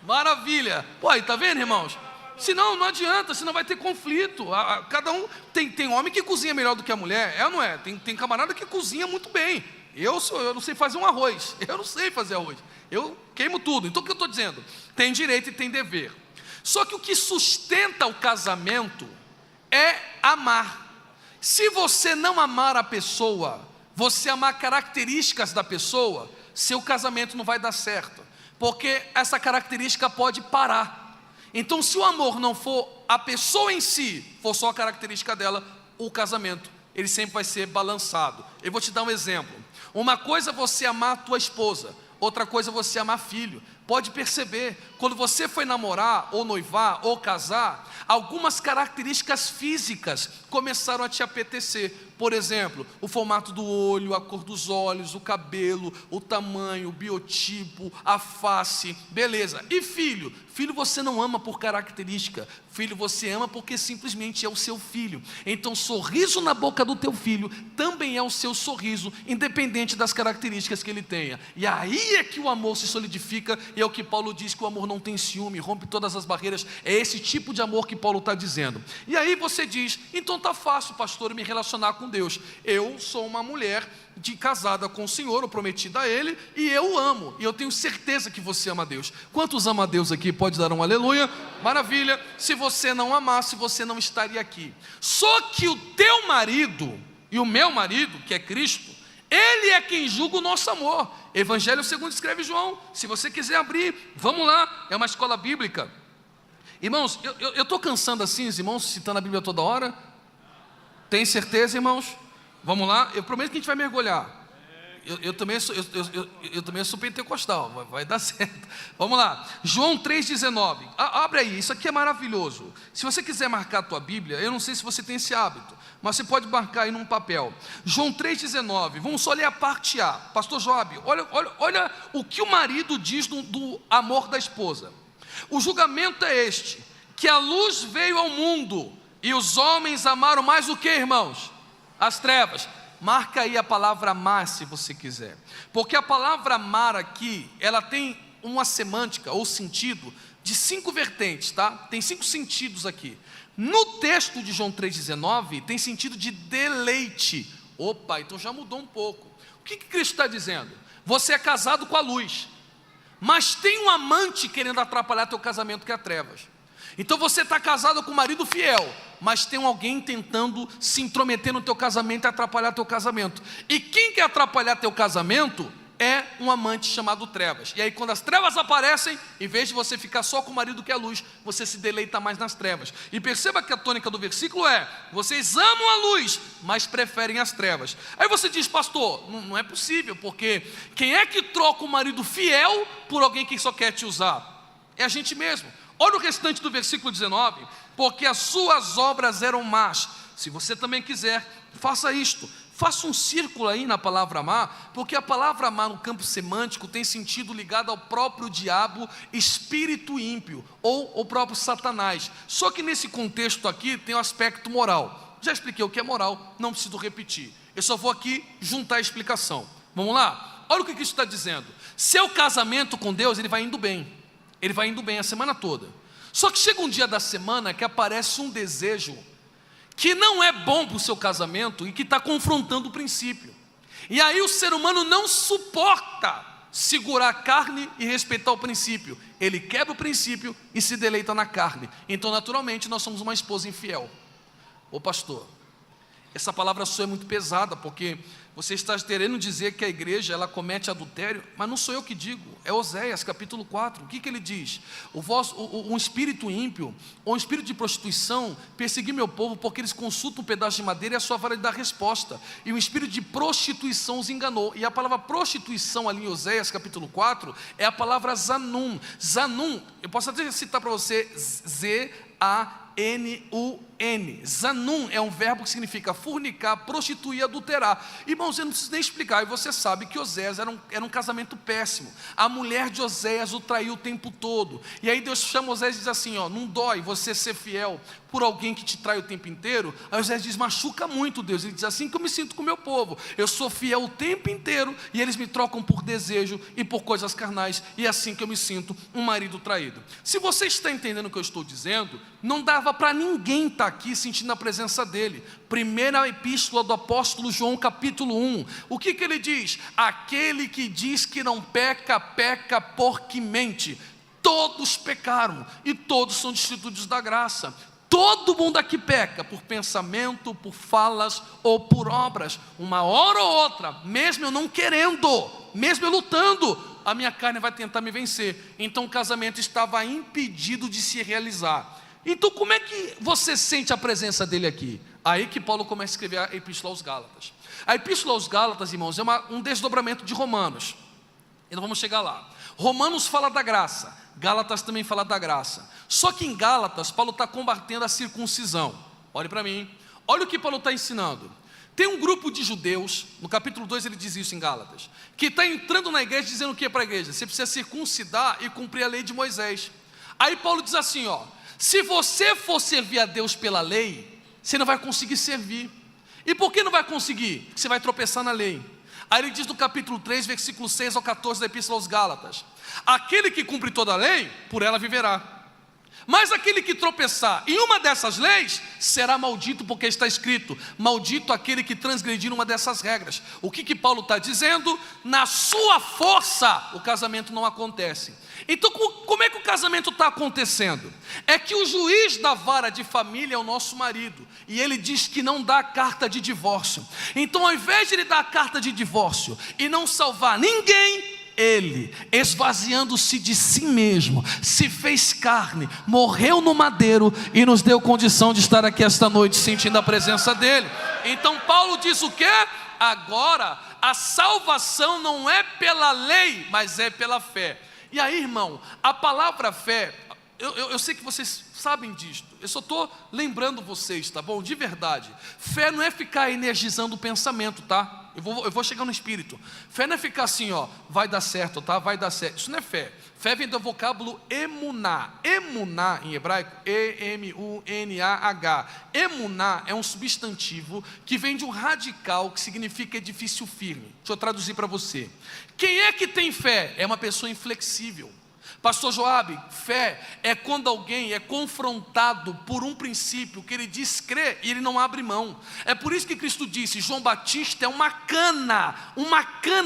Maravilha. Pô, aí, tá vendo, irmãos? Senão não adianta, senão vai ter conflito. Cada um tem homem que cozinha melhor do que a mulher, é ou não é? Tem camarada que cozinha muito bem. Eu não sei fazer um arroz. Eu não sei fazer arroz. Eu queimo tudo. Então o que eu estou dizendo? Tem direito e tem dever. Só que o que sustenta o casamento é amar. Se você não amar a pessoa, você amar características da pessoa, seu casamento não vai dar certo, porque essa característica pode parar. Então, se o amor não for a pessoa em si, for só a característica dela, o casamento, ele sempre vai ser balançado. Eu vou te dar um exemplo. Uma coisa é você amar a tua esposa, outra coisa é você amar filho. Pode perceber, quando você foi namorar, ou noivar, ou casar, algumas características físicas começaram a te apetecer. Por exemplo, o formato do olho, a cor dos olhos, o cabelo, o tamanho, o biotipo, a face, beleza. E filho? Filho você não ama por característica, filho você ama porque simplesmente é o seu filho. Então sorriso na boca do teu filho também é o seu sorriso, independente das características que ele tenha. E aí é que o amor se solidifica, e é o que Paulo diz, que o amor não tem ciúme, rompe todas as barreiras. É esse tipo de amor que Paulo está dizendo. E aí você diz, então está fácil, pastor, me relacionar com Deus. Eu sou uma mulher casada com o Senhor, ou prometida a Ele, e eu amo, e eu tenho certeza que você ama a Deus. Quantos ama a Deus aqui? Pode dar um aleluia? Maravilha. Se você não amasse, você não estaria aqui. Só que o teu marido e o meu marido, que é Cristo, Ele é quem julga o nosso amor. Evangelho segundo escreve João. Se você quiser abrir, vamos lá, é uma escola bíblica. Irmãos, eu estou cansando assim, os irmãos citando a Bíblia toda hora. Tem certeza, irmãos? Vamos lá, eu prometo que a gente vai mergulhar. Eu também sou pentecostal, vai dar certo. Vamos lá, João 3,19. Abre aí, isso aqui é maravilhoso. Se você quiser marcar a tua Bíblia, eu não sei se você tem esse hábito, mas você pode marcar aí num papel. João 3,19, vamos só ler a parte A. Pastor Joab, olha o que o marido diz do amor da esposa. O julgamento é este, que a luz veio ao mundo, e os homens amaram mais o que, irmãos? As trevas. Marca aí a palavra amar, se você quiser, porque a palavra amar aqui, ela tem uma semântica ou sentido de 5 vertentes, tá? Tem 5 sentidos aqui. No texto de João 3,19 tem sentido de deleite. Opa, então já mudou um pouco. O que Cristo está dizendo? Você é casado com a luz, mas tem um amante querendo atrapalhar teu casamento, que é trevas. Então você está casado com um marido fiel, mas tem alguém tentando se intrometer no teu casamento e atrapalhar teu casamento. E quem quer atrapalhar teu casamento é um amante chamado trevas. E aí quando as trevas aparecem, em vez de você ficar só com o marido que é a luz, você se deleita mais nas trevas. E perceba que a tônica do versículo é: vocês amam a luz, mas preferem as trevas. Aí você diz, pastor, não é possível, porque quem é que troca um marido fiel por alguém que só quer te usar? É a gente mesmo. Olha o restante do versículo 19, porque as suas obras eram más. Se você também quiser, faça isto. Faça um círculo aí na palavra amar, porque a palavra amar no campo semântico tem sentido ligado ao próprio diabo, espírito ímpio, ou o próprio Satanás. Só que nesse contexto aqui tem um aspecto moral. Já expliquei o que é moral, não preciso repetir. Eu só vou aqui juntar a explicação. Vamos lá? Olha o que Cristo está dizendo. Seu casamento com Deus, ele vai indo bem. Ele vai indo bem a semana toda. Só que chega um dia da semana que aparece um desejo que não é bom para o seu casamento e que está confrontando o princípio. E aí o ser humano não suporta segurar a carne e respeitar o princípio. Ele quebra o princípio e se deleita na carne. Então naturalmente nós somos uma esposa infiel. Ô pastor, essa palavra sua é muito pesada, porque você está querendo dizer que a igreja ela comete adultério, mas não sou eu que digo, é Oséias capítulo 4, o que ele diz? Um espírito ímpio, ou um espírito de prostituição, persegui meu povo, porque eles consultam um pedaço de madeira e a sua vara lhe dá resposta, e o espírito de prostituição os enganou. E a palavra prostituição ali em Oséias capítulo 4, é a palavra zanum. Zanum, eu posso até citar para você, Z-A-N-U-M, Zanum é um verbo que significa fornicar, prostituir, adulterar. Irmãos, eu não preciso nem explicar, e você sabe que Oséias era um casamento péssimo. A mulher de Oséias o traiu o tempo todo. E aí Deus chama Oséias e diz assim, não dói você ser fiel por alguém que te trai o tempo inteiro? Aí Oséias diz, machuca muito, Deus. Ele diz, assim que eu me sinto com o meu povo, eu sou fiel o tempo inteiro, e eles me trocam por desejo e por coisas carnais, e é assim que eu me sinto um marido traído. Se você está entendendo o que eu estou dizendo, não dava para ninguém estar aqui sentindo a presença dele. Primeira epístola do apóstolo João, capítulo 1, o que ele diz? Aquele que diz que não peca, peca porque mente. Todos pecaram e todos são destituídos da graça. Todo mundo aqui peca por pensamento, por falas ou por obras. Uma hora ou outra, mesmo eu não querendo, mesmo eu lutando, a minha carne vai tentar me vencer. Então o casamento estava impedido de se realizar. Então como é que você sente a presença dele aqui? Aí que Paulo começa a escrever a Epístola aos Gálatas. A Epístola aos Gálatas, irmãos, é um desdobramento de Romanos. Então vamos chegar lá. Romanos fala da graça, Gálatas também fala da graça. Só que em Gálatas, Paulo está combatendo a circuncisão. Olhe para mim, olha o que Paulo está ensinando. Tem um grupo de judeus, no capítulo 2 ele diz isso em Gálatas, que está entrando na igreja dizendo o que para a igreja? Você precisa circuncidar e cumprir a lei de Moisés. Aí Paulo diz assim, se você for servir a Deus pela lei, você não vai conseguir servir. E por que não vai conseguir? Porque você vai tropeçar na lei. Aí ele diz no capítulo 3, versículo 6 ao 14 da Epístola aos Gálatas: aquele que cumpre toda a lei, por ela viverá. Mas aquele que tropeçar em uma dessas leis, será maldito, porque está escrito: maldito aquele que transgredir uma dessas regras. O que Paulo está dizendo? Na sua força, o casamento não acontece. Então como é que o casamento está acontecendo? É que o juiz da vara de família é o nosso marido, e ele diz que não dá carta de divórcio. Então ao invés de ele dar a carta de divórcio e não salvar ninguém, ele, esvaziando-se de si mesmo, se fez carne, morreu no madeiro e nos deu condição de estar aqui esta noite sentindo a presença dele. Então Paulo diz o quê? Agora a salvação não é pela lei, mas é pela fé. E aí, irmão, a palavra fé, eu sei que vocês sabem disto, eu só estou lembrando vocês, tá bom? De verdade, fé não é ficar energizando o pensamento, tá? Eu vou chegar no espírito. Fé não é ficar assim, vai dar certo, tá? Vai dar certo. Isso não é fé. Fé vem do vocábulo emuná. Emuná em hebraico, E-M-U-N-A-H. Emuná é um substantivo que vem de um radical que significa edifício firme. Deixa eu traduzir para você. Quem é que tem fé? É uma pessoa inflexível. Pastor Joabe, fé é quando alguém é confrontado por um princípio que ele diz crer e ele não abre mão. É por isso que Cristo disse: João Batista é uma cana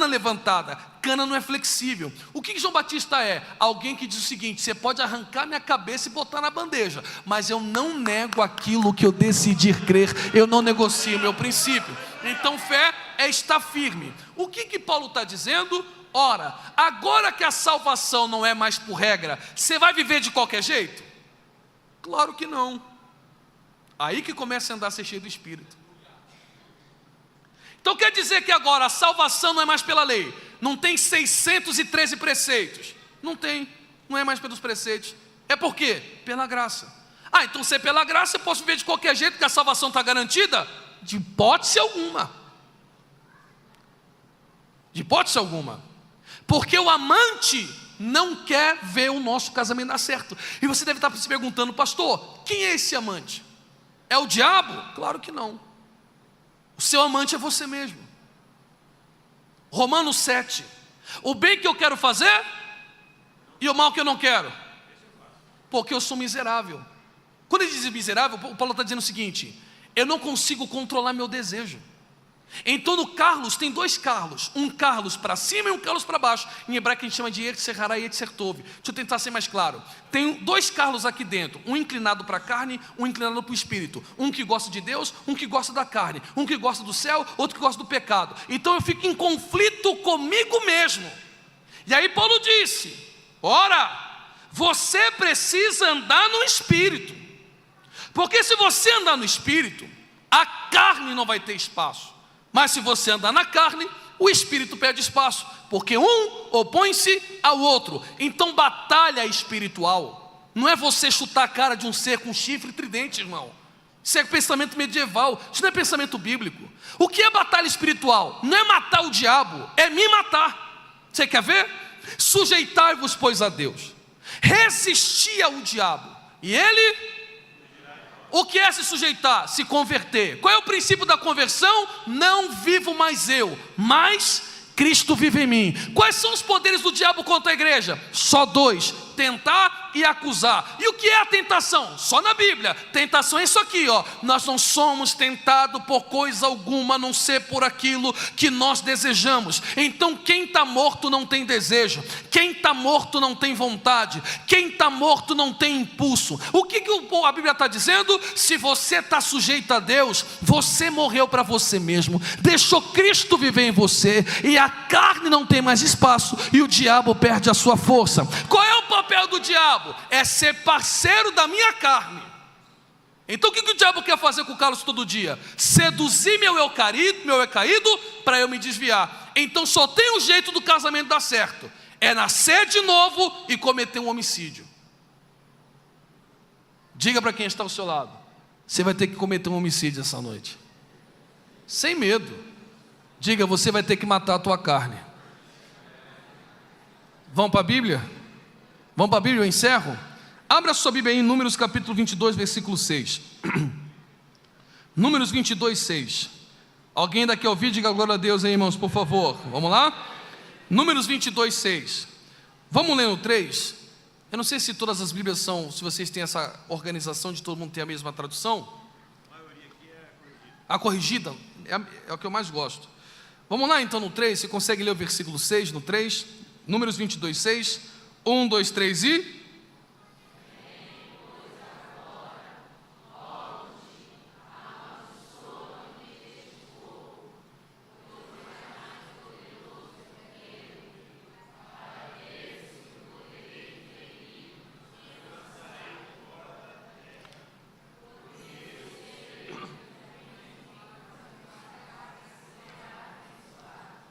levantada. Cana não é flexível. O que João Batista é? Alguém que diz o seguinte: você pode arrancar minha cabeça e botar na bandeja, mas eu não nego aquilo que eu decidi crer, eu não negocio o meu princípio. Então fé é estar firme. O que Paulo está dizendo? Ora, agora que a salvação não é mais por regra, você vai viver de qualquer jeito? Claro que não. Aí que começa a andar a ser cheio do Espírito. Então quer dizer que agora a salvação não é mais pela lei, não tem 613 preceitos, não tem, não é mais pelos preceitos. É por quê? Pela graça. Então se é pela graça eu posso viver de qualquer jeito, que a salvação está garantida? De hipótese alguma. De hipótese alguma. Porque o amante não quer ver o nosso casamento dar certo. E você deve estar se perguntando: pastor, quem é esse amante? É o diabo? Claro que não. O seu amante é você mesmo. Romanos 7. O bem que eu quero fazer e o mal que eu não quero, porque eu sou miserável. Quando ele diz miserável, o Paulo está dizendo o seguinte: eu não consigo controlar meu desejo. Então no Carlos tem dois Carlos, um Carlos para cima e um Carlos para baixo. Em hebraico a gente chama de Yetzer Hara e Yetzer Tov. Deixa eu tentar ser mais claro. Tem dois Carlos aqui dentro, um inclinado para a carne, um inclinado para o espírito. Um que gosta de Deus, um que gosta da carne. Um que gosta do céu, outro que gosta do pecado. Então eu fico em conflito comigo mesmo. E aí Paulo disse: ora, você precisa andar no espírito. Porque se você andar no espírito, a carne não vai ter espaço. Mas se você andar na carne, o espírito perde espaço, porque um opõe-se ao outro. Então batalha espiritual não é você chutar a cara de um ser com chifre e tridente, irmão. Isso é pensamento medieval, isso não é pensamento bíblico. O que é batalha espiritual? Não é matar o diabo, é me matar. Você quer ver? Sujeitai-vos, pois, a Deus, resisti ao diabo, e ele... O que é se sujeitar? Se converter. Qual é o princípio da conversão? Não vivo mais eu, mas Cristo vive em mim. Quais são os poderes do diabo contra a igreja? Só dois: tentar e acusar. E o que é a tentação? Só na Bíblia. Tentação é isso aqui, ó. Nós não somos tentados por coisa alguma, a não ser por aquilo que nós desejamos. Então quem está morto não tem desejo, quem está morto não tem vontade, quem está morto não tem impulso. O que a Bíblia está dizendo? Se você está sujeito a Deus, você morreu para você mesmo, deixou Cristo viver em você, e a carne não tem mais espaço, e o diabo perde a sua força. Qual é o papel do diabo? É ser parceiro da minha carne. Então o que o diabo quer fazer com o Carlos todo dia? Seduzir meu eu caído para eu me desviar. Então só tem um jeito do casamento dar certo: é nascer de novo e cometer um homicídio. Diga para quem está ao seu lado: você vai ter que cometer um homicídio essa noite, sem medo. Diga: você vai ter que matar a tua carne. Vamos para a Bíblia? Vamos para a Bíblia, eu encerro. Abra sua Bíblia aí em Números capítulo 22, versículo 6. Números 22, 6. Alguém daqui ao vídeo, diga glória a Deus aí, irmãos, por favor. Vamos lá? Números 22, 6. Vamos ler no 3. Eu não sei se todas as Bíblias são, se vocês têm essa organização de todo mundo ter a mesma tradução. A maioria aqui é A corrigida é o que eu mais gosto. Vamos lá então no 3, você consegue ler o versículo 6 no 3? Números 22, 6. 1, 2, 3 e...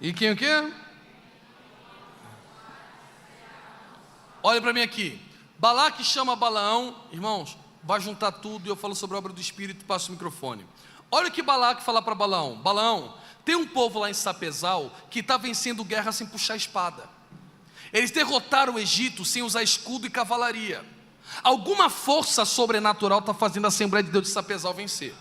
E quem o quê? Olha para mim aqui. Balaque chama Balaão. Irmãos, vai juntar tudo e eu falo sobre a obra do Espírito e passo o microfone. Olha o que Balaque fala para Balaão. Balaão, tem um povo lá em Sapezal que está vencendo guerra sem puxar espada. Eles derrotaram o Egito sem usar escudo e cavalaria. Alguma força sobrenatural está fazendo a Assembleia de Deus de Sapezal vencer.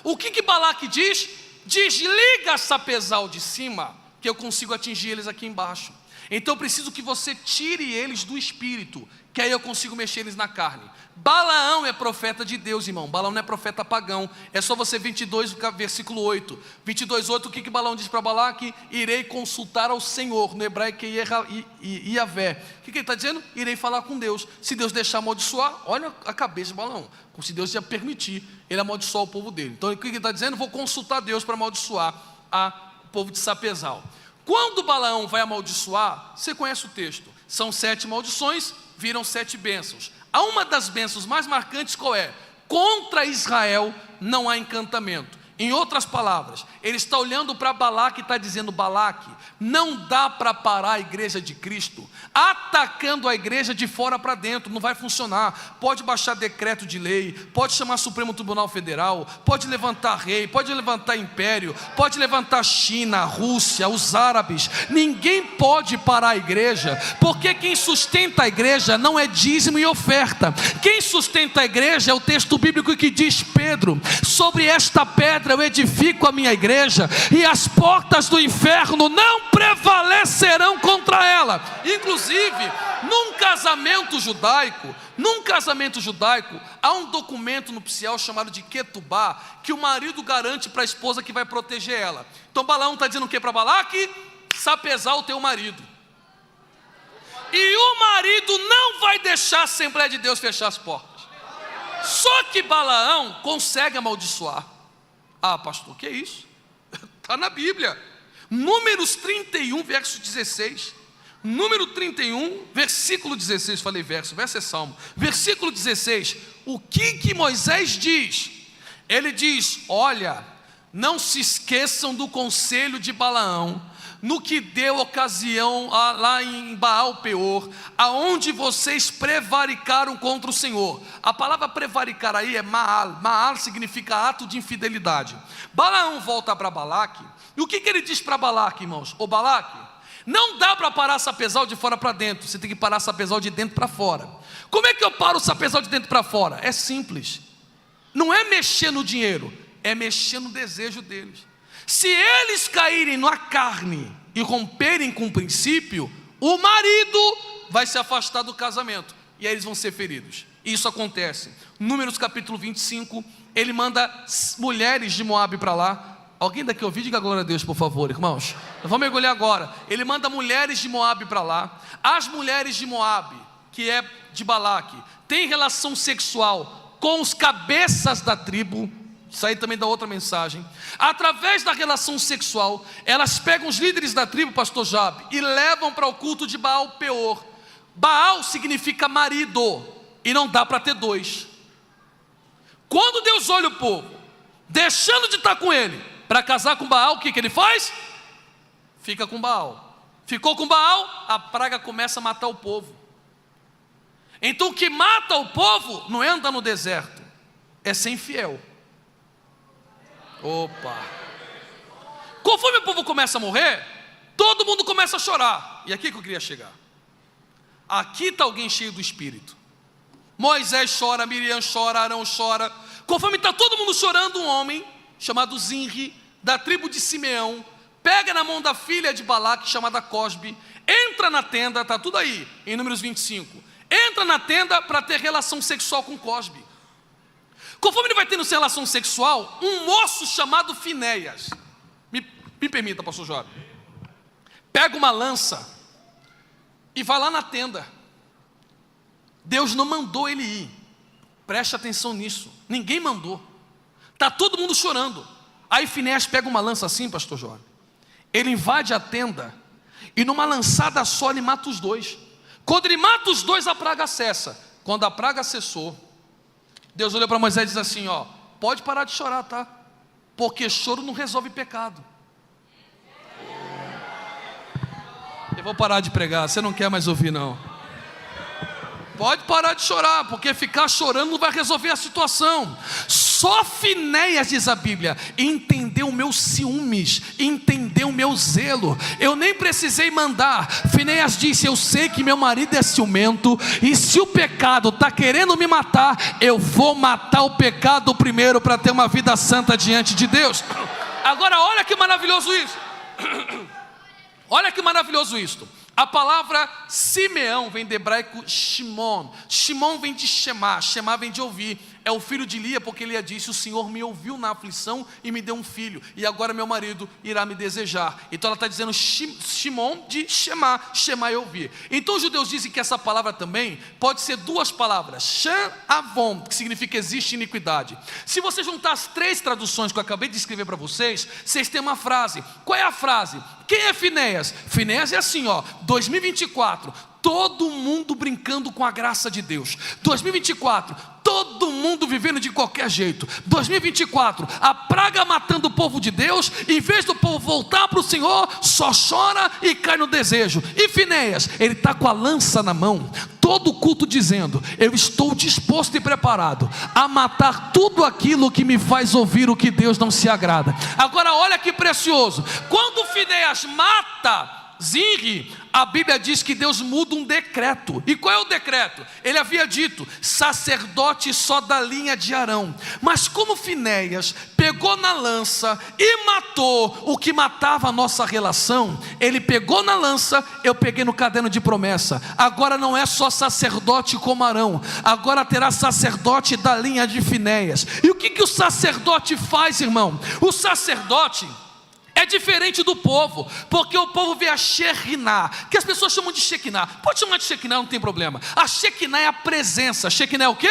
O que Balaque diz? Desliga Sapezal de cima, que eu consigo atingir eles aqui embaixo. Então eu preciso que você tire eles do espírito, que aí eu consigo mexer eles na carne. Balaão é profeta de Deus, irmão. Balaão não é profeta pagão. É só você 22, versículo 8. 22, 8, o que Balaão diz para Balaque? Irei consultar ao Senhor, no hebraico Iavé. O que ele está dizendo? Irei falar com Deus. Se Deus deixar amaldiçoar, olha a cabeça de Balaão. Como se Deus ia permitir ele amaldiçoar o povo dele. Então o que ele está dizendo? Vou consultar Deus para amaldiçoar o povo de Sapezal. Quando Balaão vai amaldiçoar, você conhece o texto, são 7 maldições, viram 7 bênçãos. Há uma das bênçãos mais marcantes, qual é? Contra Israel não há encantamento. Em outras palavras, ele está olhando para Balaque e está dizendo: Balaque, não dá para parar a igreja de Cristo atacando a igreja de fora para dentro, não vai funcionar. Pode baixar decreto de lei, pode chamar Supremo Tribunal Federal, pode levantar rei, pode levantar império, pode levantar China, Rússia, os árabes. Ninguém pode parar a igreja, porque quem sustenta a igreja não é dízimo e oferta. Quem sustenta a igreja é o texto bíblico que diz: Pedro, sobre esta pedra eu edifico a minha igreja, e as portas do inferno não prevalecerão contra ela. Inclusive, num casamento judaico, há um documento nupcial chamado de Ketubá, que o marido garante para a esposa que vai proteger ela. Então Balaão está dizendo o que para Balaque? Sapezal o teu marido. E o marido não vai deixar a Assembleia de Deus fechar as portas. Só que Balaão consegue amaldiçoar. Ah, pastor, que é isso? Está na Bíblia. Números 31, verso 16. Número 31, versículo 16. Falei verso é salmo. Versículo 16. O que Moisés diz? Ele diz: olha, não se esqueçam do conselho de Balaão, no que deu ocasião lá em Baal Peor, aonde vocês prevaricaram contra o Senhor. A palavra prevaricar aí é Maal. Maal significa ato de infidelidade. Balaão volta para Balaque, e o que ele diz para Balaque, irmãos? Ô Balaque, não dá para parar sapezal de fora para dentro, você tem que parar sapezal de dentro para fora. Como é que eu paro o sapezal de dentro para fora? É simples, não é mexer no dinheiro, é mexer no desejo deles. Se eles caírem na carne e romperem com o princípio, o marido vai se afastar do casamento, e aí eles vão ser feridos. Isso acontece. Números capítulo 25, ele manda mulheres de Moabe para lá. Alguém daqui ouviu? Diga glória a Deus, por favor, irmãos. Vamos mergulhar agora. Ele manda mulheres de Moabe para lá. As mulheres de Moabe, que é de Balaque, têm relação sexual com os cabeças da tribo. Isso aí também dá outra mensagem. Através da relação sexual, elas pegam os líderes da tribo, pastor Jabe, e levam para o culto de Baal Peor. Baal significa marido, e não dá para ter dois. Quando Deus olha o povo, deixando de estar com ele, para casar com Baal, o que ele faz? Fica com Baal. Ficou com Baal, a praga começa a matar o povo. Então o que mata o povo não é andar no deserto, é ser infiel. Opa! Conforme o povo começa a morrer, todo mundo começa a chorar. E aqui que eu queria chegar. Aqui está alguém cheio do Espírito. Moisés chora, Miriam chora, Arão chora. Conforme está todo mundo chorando, um homem chamado Zinri, da tribo de Simeão, pega na mão da filha de Balaque, chamada Cosbe, entra na tenda, está tudo aí, em Números 25. Entra na tenda para ter relação sexual com Cosbe. Conforme ele vai tendo relação sexual, um moço chamado Finéias, me permita, pastor Jorge, pega uma lança e vai lá na tenda. Deus não mandou ele ir, preste atenção nisso, ninguém mandou, está todo mundo chorando. Aí Finéias pega uma lança assim, pastor Jorge, ele invade a tenda e numa lançada só ele mata os dois. Quando ele mata os dois, a praga cessa. Quando a praga cessou, Deus olhou para Moisés e diz assim, ó, pode parar de chorar, tá? Porque choro não resolve pecado. Eu vou parar de pregar, você não quer mais ouvir não. Pode parar de chorar, porque ficar chorando não vai resolver a situação. Só Finéias, diz a Bíblia, entendeu meus ciúmes, entendeu meu zelo. Eu nem precisei mandar. Finéias disse, eu sei que meu marido é ciumento, e se o pecado está querendo me matar, eu vou matar o pecado primeiro, para ter uma vida santa diante de Deus. Agora olha que maravilhoso isso. Olha que maravilhoso isto. A palavra Simeão vem do hebraico Shimon. Shimon vem de Shemá. Shemá vem de ouvir. É o filho de Lia, porque Lia disse, o Senhor me ouviu na aflição e me deu um filho, e agora meu marido irá me desejar. Então ela está dizendo Shimon de Shemá. Shemá é ouvir. Então os judeus dizem que essa palavra também pode ser duas palavras, Shan Avon, que significa existe iniquidade. Se você juntar as três traduções que eu acabei de escrever para vocês, vocês têm uma frase. Qual é a frase? Quem é Finéias? Finéias é assim, ó, 2024, todo mundo brincando com a graça de Deus. 2024, todo mundo vivendo de qualquer jeito. 2024, a praga matando o povo de Deus. Em vez do povo voltar para o Senhor, só chora e cai no desejo. E Finéias, ele está com a lança na mão, todo culto dizendo, eu estou disposto e preparado a matar tudo aquilo que me faz ouvir o que Deus não se agrada. Agora olha que precioso, quando Finéias mata Zinri, a Bíblia diz que Deus muda um decreto. E qual é o decreto? Ele havia dito, sacerdote só da linha de Arão. Mas como Finéias pegou na lança e matou o que matava a nossa relação, ele pegou na lança, eu peguei no caderno de promessa. Agora não é só sacerdote como Arão, agora terá sacerdote da linha de Finéias. E o que o sacerdote faz, irmão? O sacerdote é diferente do povo, porque o povo vê a Shekinah, que as pessoas chamam de Shekinah. Pode chamar de Shekinah, não tem problema. A Shekinah é a presença. Shekinah é o quê?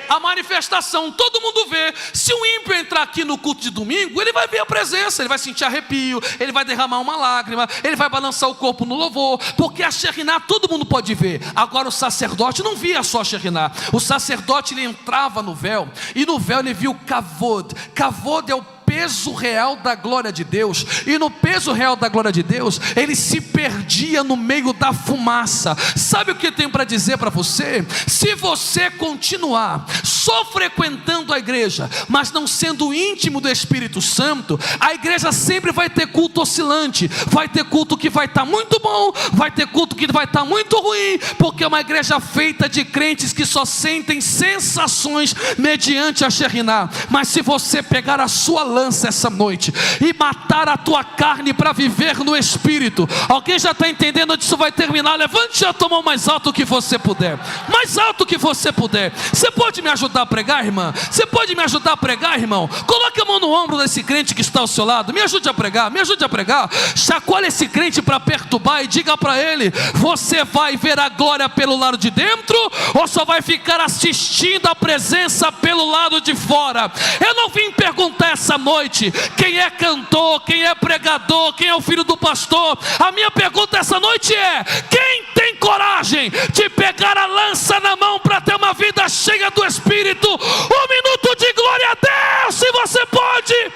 A manifestação. Todo mundo vê. Se o ímpio entrar aqui no culto de domingo, ele vai ver a presença, ele vai sentir arrepio, ele vai derramar uma lágrima, ele vai balançar o corpo no louvor, porque a Shekinah todo mundo pode ver. Agora o sacerdote não via só a Shekinah. O sacerdote ele entrava no véu, e no véu ele viu Kavod. Kavod é o peso real da glória de Deus, e no peso real da glória de Deus, ele se perdia no meio da fumaça. Sabe o que eu tenho para dizer para você? Se você continuar só frequentando a igreja, mas não sendo íntimo do Espírito Santo, a igreja sempre vai ter culto oscilante, vai ter culto que vai estar muito bom, vai ter culto que vai estar muito ruim, porque é uma igreja feita de crentes que só sentem sensações mediante a Shekhinah. Mas se você pegar a sua lança essa noite e matar a tua carne para viver no Espírito, alguém já está entendendo onde isso vai terminar? Levante a tua mão mais alto que você puder, mais alto que você puder. Você pode me ajudar a pregar, irmã? Você pode me ajudar a pregar, irmão? Coloque a mão no ombro desse crente que está ao seu lado, me ajude a pregar, me ajude a pregar. Chacoalhe esse crente para perturbar e diga para ele: você vai ver a glória pelo lado de dentro, ou só vai ficar assistindo a presença pelo lado de fora? Eu não vim perguntar essa noite quem é cantor, quem é pregador, quem é o filho do pastor. A minha pergunta essa noite é: quem tem coragem de pegar a lança na mão para ter uma vida cheia do Espírito? Um minuto de glória a Deus, se você pode.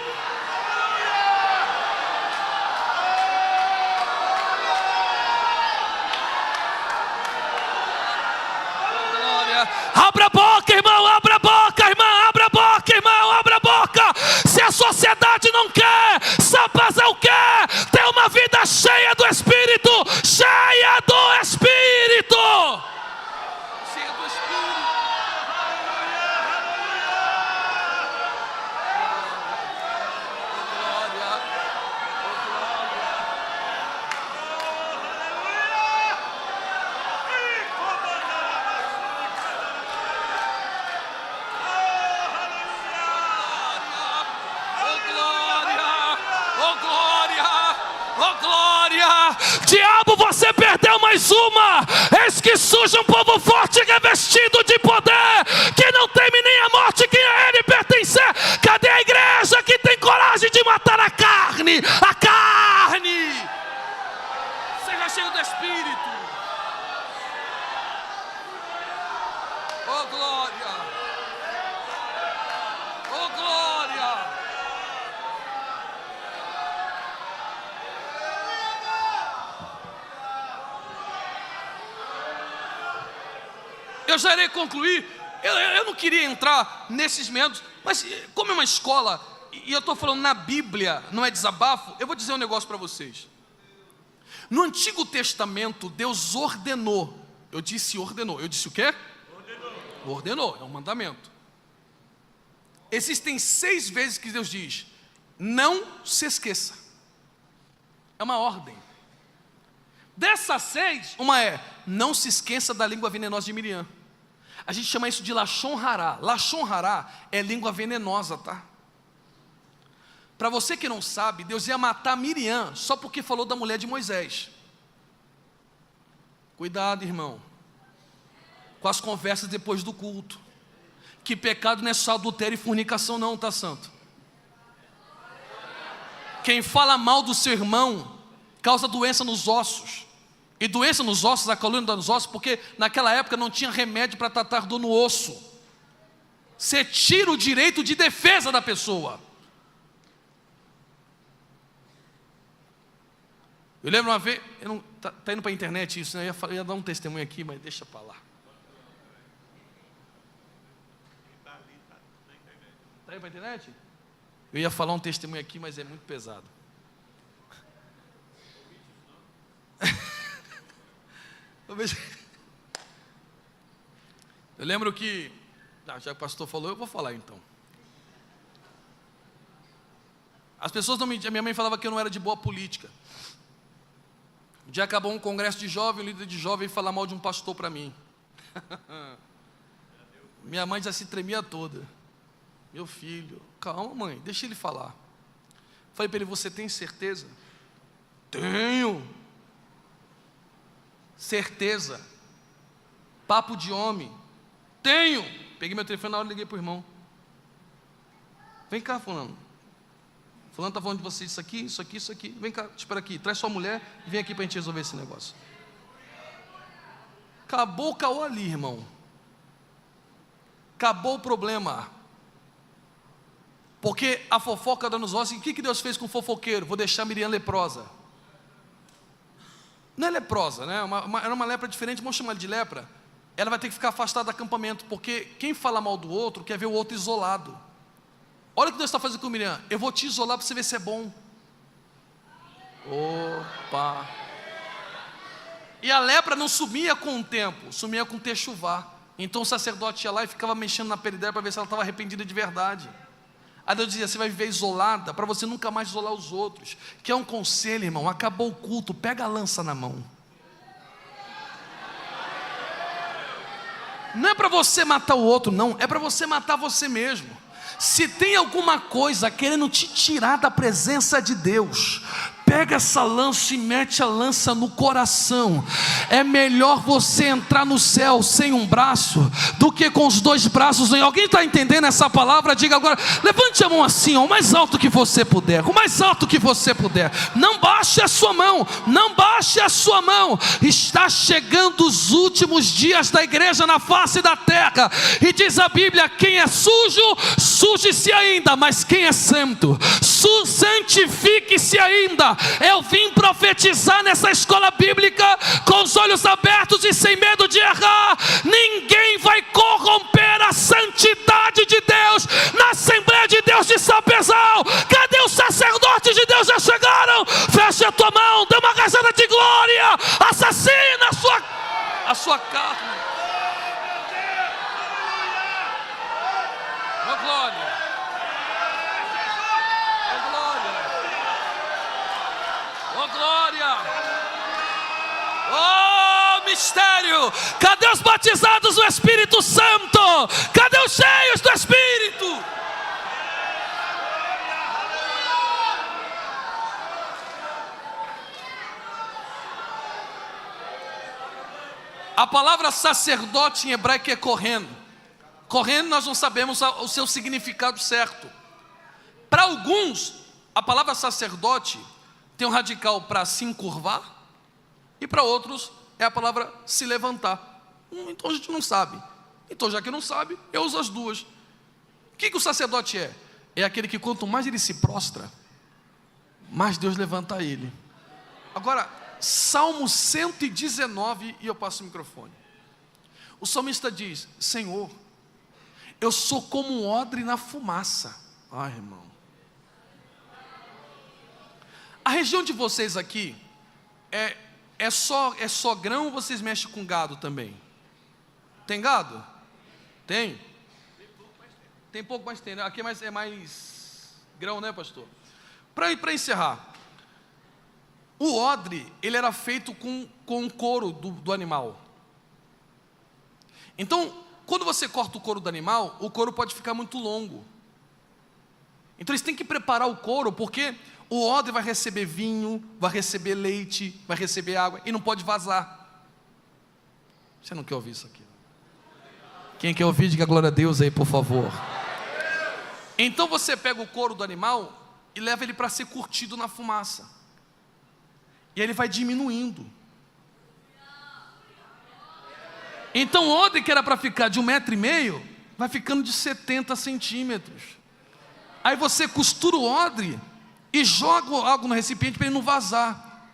Abra a boca, irmão, abra a boca, irmã, abra a boca, irmão, abra a boca. Se a sociedade não quer, Sapazão quer ter uma vida cheia do Espírito, cheia do Espírito. Cheia do Espírito. Oh glória! Diabo, você perdeu mais uma. Eis que surge um povo forte revestido de poder, que não teme nem a morte, quem a ele pertencer. Cadê a igreja que tem coragem de matar a carne? A carne! Seja cheio do Espírito. Oh glória! Oh glória! Eu já irei concluir. Eu não queria entrar nesses meandros, mas como é uma escola, e eu estou falando na Bíblia, não é desabafo, eu vou dizer um negócio para vocês. No Antigo Testamento, Deus ordenou. Eu disse ordenou. Eu disse o quê? Ordenou, é um mandamento. Existem 6 vezes que Deus diz: não se esqueça. É uma ordem. Dessas 6, uma é: não se esqueça da língua venenosa de Miriam. A gente chama isso de Lashon Hará. Lashon Hará é língua venenosa, tá? Para você que não sabe, Deus ia matar Miriam só porque falou da mulher de Moisés. Cuidado, irmão, com as conversas depois do culto. Que pecado não é só adultério e fornicação não, tá, santo? Quem fala mal do seu irmão causa doença nos ossos. E doença nos ossos, a coluna dos ossos, porque naquela época não tinha remédio para tratar dor no osso. Você tira o direito de defesa da pessoa. Eu lembro uma vez, tá indo para a internet isso, né? Eu ia dar um testemunho aqui, mas deixa para lá. Tá indo para a internet? Eu ia falar um testemunho aqui, mas é muito pesado. Eu lembro que, já que o pastor falou, eu vou falar então. As pessoas não me... A minha mãe falava que eu não era de boa política. Um dia acabou um congresso de jovem, o líder de jovem falar mal de um pastor para mim. Minha mãe já se tremia toda. Meu filho, calma mãe, deixa ele falar. Falei para ele: você tem certeza? Tenho. Certeza. Papo de homem. Tenho. Peguei meu telefone na hora e liguei para o irmão. Vem cá, fulano. Fulano está falando de você isso aqui, isso aqui, isso aqui. Vem cá, espera aqui, traz sua mulher e vem aqui para a gente resolver esse negócio. Acabou o caô ali, irmão. Acabou o problema. Porque a fofoca dá nos ossos. E o que Deus fez com o fofoqueiro? Vou deixar Miriam leprosa. Não é leprosa, né? Era uma lepra diferente, vamos chamar de lepra. Ela vai ter que ficar afastada do acampamento, porque quem fala mal do outro quer ver o outro isolado. Olha o que Deus está fazendo com Miriam. Eu vou te isolar para você ver se é bom. Opa! E a lepra não sumia com o tempo, sumia com o techuvá. Então o sacerdote ia lá e ficava mexendo na pele dela para ver se ela estava arrependida de verdade. Aí Deus dizia: você vai viver isolada, para você nunca mais isolar os outros. Que é um conselho, irmão. Acabou o culto, pega a lança na mão. Não é para você matar o outro, não. É para você matar você mesmo. Se tem alguma coisa querendo te tirar da presença de Deus, pega essa lança e mete a lança no coração. É melhor você entrar no céu sem um braço do que com os dois braços. Alguém está entendendo essa palavra? Diga agora, levante a mão assim, o mais alto que você puder, o mais alto que você puder. Não baixe a sua mão, não baixe a sua mão. Está chegando os últimos dias da igreja na face da terra, e diz a Bíblia: quem é sujo, suje-se ainda, mas quem é santo, santifique-se ainda. Eu vim profetizar nessa escola bíblica com os olhos abertos e sem medo de errar. Ninguém vai corromper a santidade de Deus na Assembleia de Deus de Sapezal. Cadê os sacerdotes de Deus? Já chegaram? Feche a tua mão, dê uma rajada de glória, assassina a sua carne. Oh glória, oh glória, oh glória, oh mistério. Cadê os batizados do Espírito Santo? Cadê os cheios do Espírito? A palavra sacerdote em hebraico é kohen. Kohen, nós não sabemos o seu significado certo. Para alguns, a palavra sacerdote tem um radical para se encurvar, e para outros é a palavra se levantar. Então a gente não sabe. Então, já que não sabe, eu uso as duas. O que o sacerdote é? É aquele que quanto mais ele se prostra, mais Deus levanta ele. Agora, Salmo 119, e eu passo o microfone. O salmista diz: Senhor, eu sou como um odre na fumaça. Ai, irmão. A região de vocês aqui é só grão, ou vocês mexem com gado também? Tem gado? Tem? Tem pouco, mas tem. Aqui é mais grão, né, pastor? Para encerrar, o odre, ele era feito com o couro do animal. Então, quando você corta o couro do animal, o couro pode ficar muito longo. Então eles têm que preparar o couro, porque o odre vai receber vinho, vai receber leite, vai receber água, e não pode vazar. Você não quer ouvir isso aqui? Quem quer ouvir, diga glória a Deus aí, por favor. Então você pega o couro do animal e leva ele para ser curtido na fumaça. E aí ele vai diminuindo. Então o odre, que era para ficar de 1,5 m, vai ficando de 70 centímetros. Aí você costura o odre e joga algo no recipiente para ele não vazar.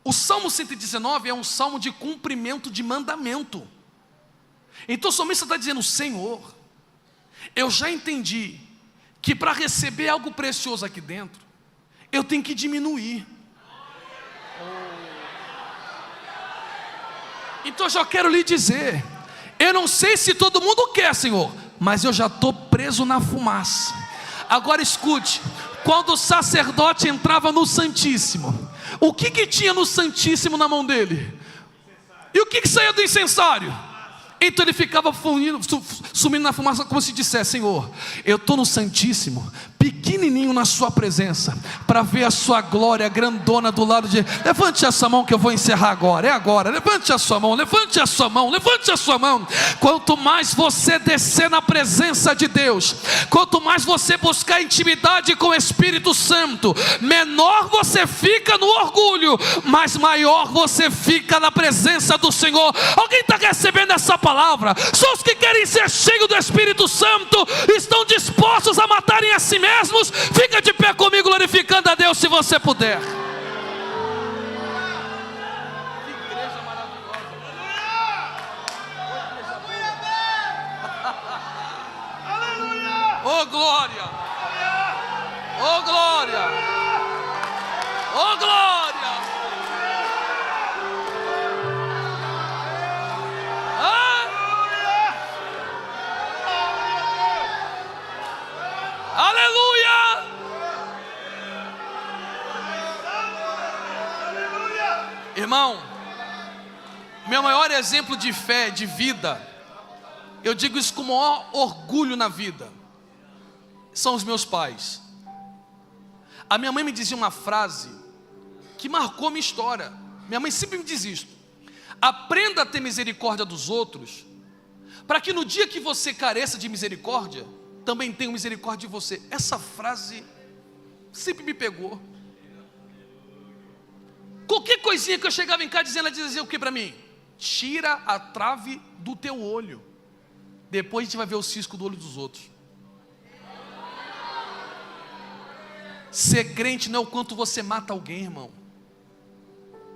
O Salmo 119 é um salmo de cumprimento de mandamento. Então o salmista está dizendo: Senhor, eu já entendi que para receber algo precioso aqui dentro, eu tenho que diminuir. Então eu já quero lhe dizer, eu não sei se todo mundo quer, Senhor, mas eu já estou preso na fumaça. Agora escute, quando o sacerdote entrava no Santíssimo, o que tinha no Santíssimo na mão dele? E o que saía do incensário? Então ele ficava sumindo na fumaça, como se dissesse: Senhor, eu estou no Santíssimo, pequenininho na sua presença, para ver a sua glória grandona do lado de... Levante a sua mão que eu vou encerrar agora. É agora, levante a sua mão, levante a sua mão, levante a sua mão. Quanto mais você descer na presença de Deus, quanto mais você buscar intimidade com o Espírito Santo, menor você fica no orgulho, mas maior você fica na presença do Senhor. Alguém está recebendo essa palavra? palavra. Só os que querem ser cheios do Espírito Santo estão dispostos a matarem a si mesmos. Fica de pé comigo glorificando a Deus se você puder. Oh glória! Oh glória! Oh glória! Ah! Aleluia! Irmão, meu maior exemplo de fé, de vida, eu digo isso com o maior orgulho na vida, são os meus pais. A minha mãe me dizia uma frase que marcou minha história. Minha mãe sempre me diz isto: aprenda a ter misericórdia dos outros, para que no dia que você careça de misericórdia, também tenham misericórdia de você. Essa frase sempre me pegou. Qualquer coisinha que eu chegava em casa dizendo, ela dizia o que para mim? Tira a trave do teu olho, depois a gente vai ver o cisco do olho dos outros. Ser crente não é o quanto você mata alguém, irmão,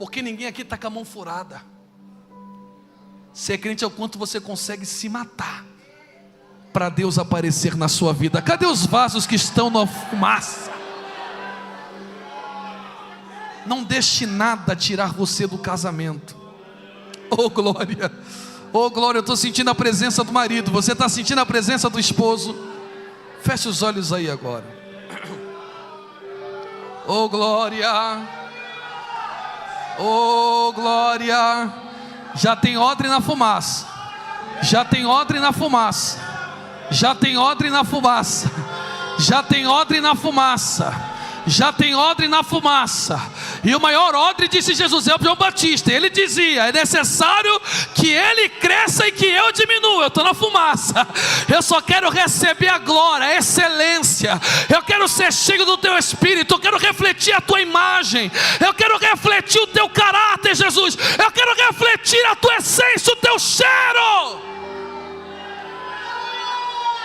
porque ninguém aqui está com a mão furada. Ser crente é o quanto você consegue se matar para Deus aparecer na sua vida. Cadê os vasos que estão na fumaça? Não deixe nada tirar você do casamento. Oh glória, oh glória. Eu estou sentindo a presença do marido. Você está sentindo a presença do esposo? Feche os olhos aí agora. Oh glória, oh glória. Já tem odre na fumaça, já tem odre na fumaça, já tem odre na fumaça, já tem odre na fumaça, já tem odre na fumaça. E o maior odre, disse Jesus, é o João Batista. Ele dizia, é necessário que ele cresça e que eu diminua. Eu estou na fumaça, eu só quero receber a glória, a excelência. Eu quero ser cheio do teu Espírito, eu quero refletir a tua imagem, eu quero refletir o teu caráter, Jesus. Eu quero refletir a tua essência, o teu cheiro.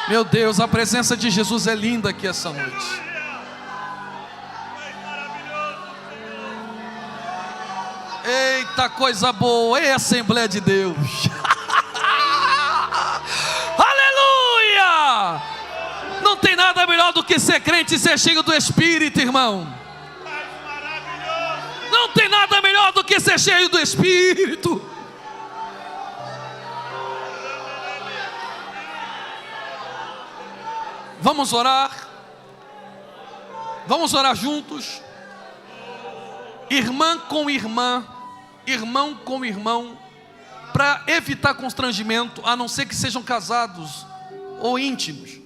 Meu Deus, a presença de Jesus é linda aqui essa noite. Eita coisa boa, ei Assembleia de Deus. Aleluia! Não tem nada melhor do que ser crente e ser cheio do Espírito, irmão. Não tem nada melhor do que ser cheio do Espírito. Vamos orar. Vamos orar juntos. Irmã com irmã, irmão com irmão, para evitar constrangimento, a não ser que sejam casados ou íntimos.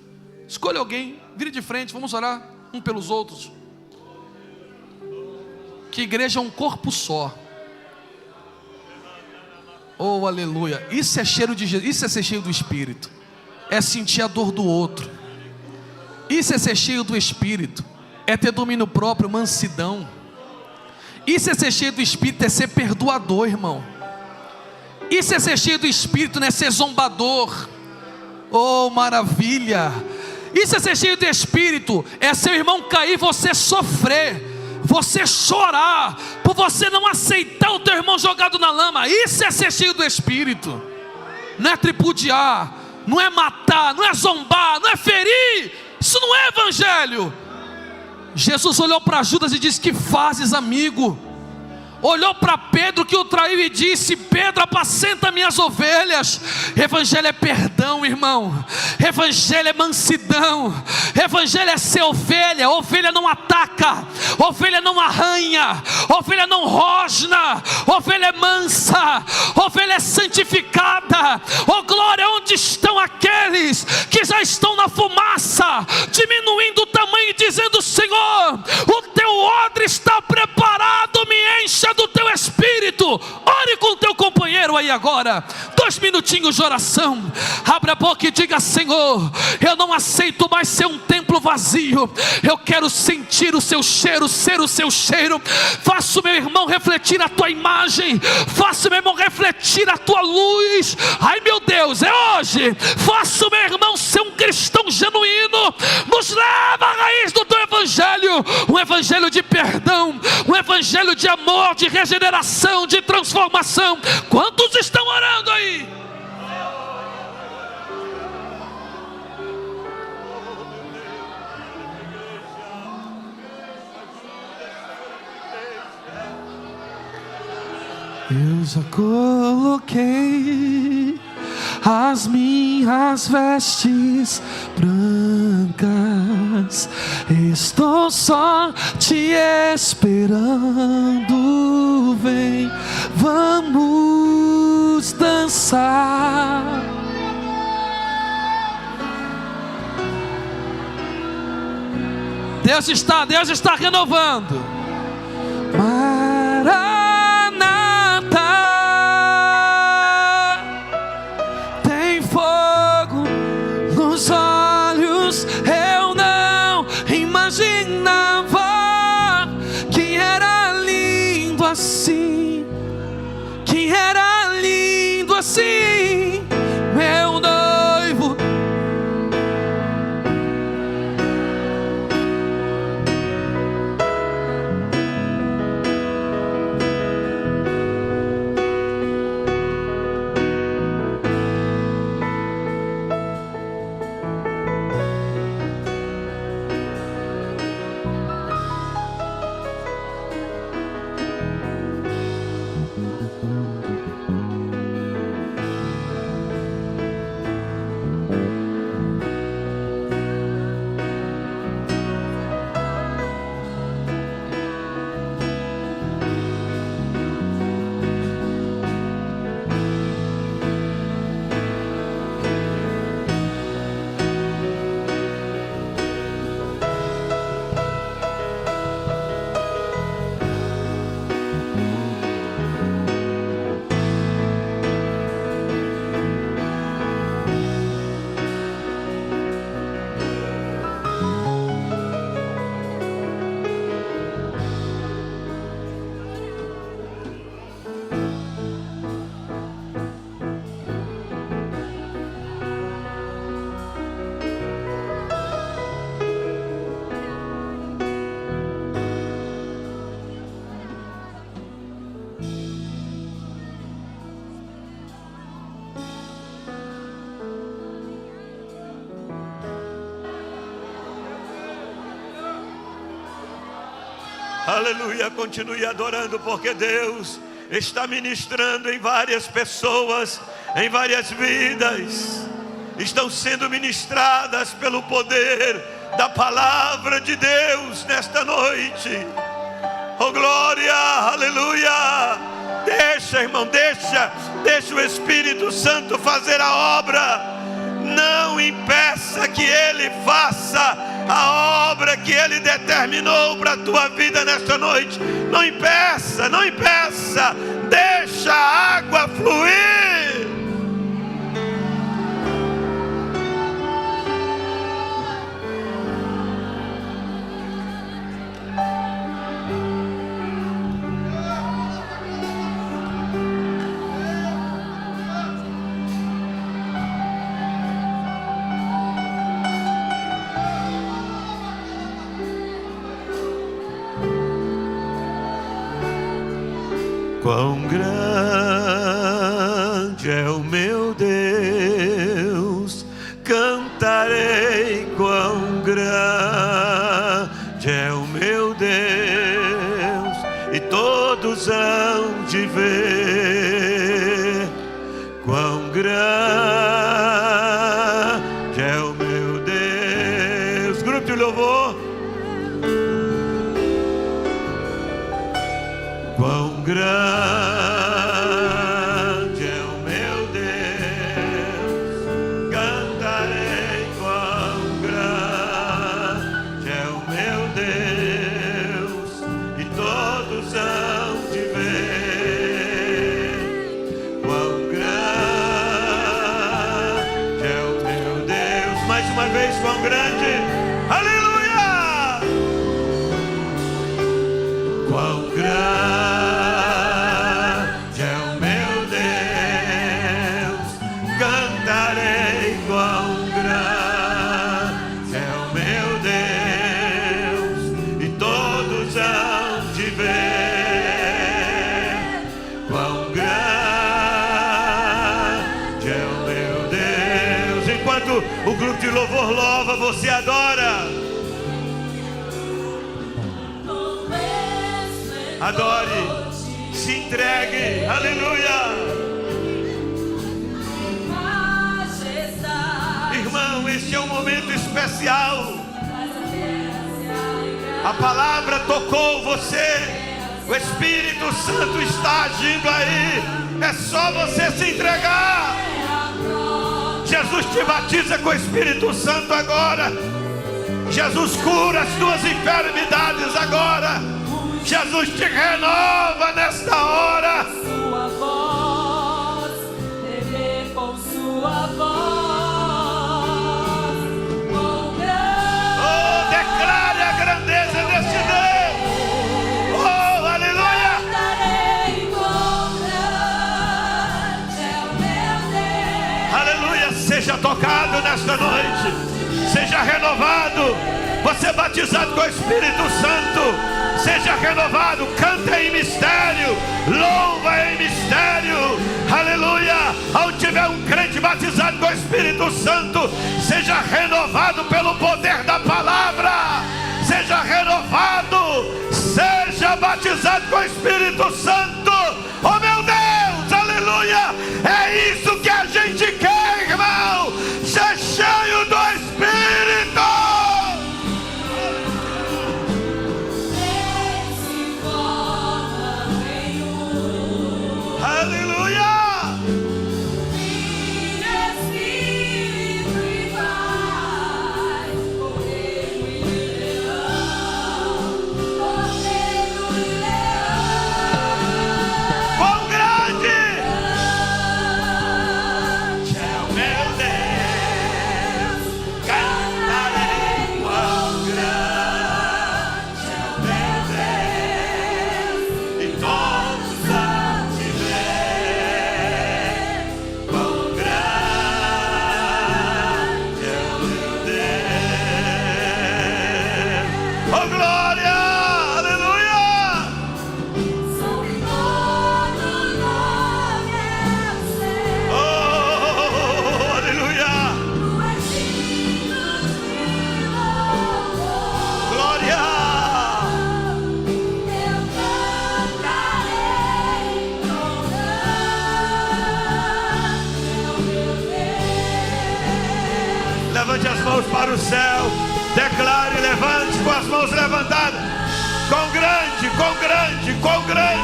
Escolha alguém, vire de frente, vamos orar um pelos outros. Que igreja é um corpo só. Oh aleluia, isso é cheiro de Jesus, isso é ser cheio do Espírito, é sentir a dor do outro. Isso é ser cheio do Espírito, é ter domínio próprio, mansidão. Isso é ser cheio do Espírito, é ser perdoador, irmão. Isso é ser cheio do Espírito, não é ser zombador. Oh, maravilha. Isso é ser cheio do Espírito, é seu irmão cair, você sofrer, você chorar, por você não aceitar o teu irmão jogado na lama. Isso é ser cheio do Espírito. Não é tripudiar, não é matar, não é zombar, não é ferir. Isso não é evangelho. Jesus olhou para Judas e disse, que fazes, amigo? Olhou para Pedro que o traiu e disse, Pedro, apacenta minhas ovelhas. Evangelho é perdão, irmão. Evangelho é mansidão. Evangelho é ser ovelha. Ovelha não ataca, ovelha não arranha, ovelha não rosna, ovelha é mansa, ovelha é santificada. Oh glória, onde estão aqueles que já estão na fumaça, diminuindo o tamanho e dizendo, Senhor, o teu odre está preparado, me encha do teu Espírito. Ore com o teu companheiro. quero aí agora 2 minutinhos de oração. Abra a boca e diga: Senhor, eu não aceito mais ser um templo vazio. Eu quero sentir o seu cheiro, ser o seu cheiro. Faça o meu irmão refletir a tua imagem. Faça o meu irmão refletir a tua luz. Ai meu Deus, é hoje. Faça o meu irmão ser um cristão genuíno. Nos leva à raiz do teu evangelho. Um evangelho de perdão, um evangelho de amor, de regeneração, de transformação. Quantos estão orando aí? Eu já coloquei as minhas vestes brancas, estou só te esperando. Vem, vamos dançar. Deus está renovando. Maranata, tem fogo nos olhos. Eu não imaginava que era lindo assim, que era lindo assim, meu noivo. Aleluia, continue adorando, porque Deus está ministrando em várias pessoas, em várias vidas. Estão sendo ministradas pelo poder da palavra de Deus nesta noite. Oh glória, aleluia. Deixa, irmão, deixa o Espírito Santo fazer a obra. Não impeça que Ele faça a obra que Ele determinou para a tua vida nesta noite. Não impeça, não impeça. Deixa a água fluir. Quão grande é o meu Deus, cantarei. Quão grande é o meu Deus, e todos hão de ver. Quão grande é o meu Deus. Grupo de louvor. Quão grande é o meu Deus, cantarei. Quão grande é o meu Deus, e todos hão de ver. Quão grande. Aleluia! Quão grande é o meu Deus, cantarei quão grande é o meu Deus, e todos hão de ver quão grande é o meu Deus. Enquanto o grupo de louvor louva, você adora. Adore, se entregue, aleluia. Irmão, este é um momento especial. A palavra tocou você, o Espírito Santo está agindo aí. É só você se entregar. Jesus te batiza com o Espírito Santo agora. Jesus cura as tuas enfermidades agora. Jesus te renova nesta hora. Sua voz, temer com sua voz, com grande. Oh, declare a grandeza desse Deus. Oh, aleluia. Cantarei com grande é o meu Deus. Aleluia, seja tocado nesta noite. Seja renovado. Você é batizado com o Espírito Santo. Seja renovado, canta em mistério, louva em mistério, aleluia. Ao tiver um crente batizado com o Espírito Santo, seja renovado pelo poder da palavra, seja renovado, seja batizado com o Espírito Santo. Oh meu Deus, aleluia. É isso que a gente quer, irmão, ser cheio do Espírito. Levante as mãos para o céu. Declare, levante com as mãos levantadas. Quão grande, quão grande, quão grande.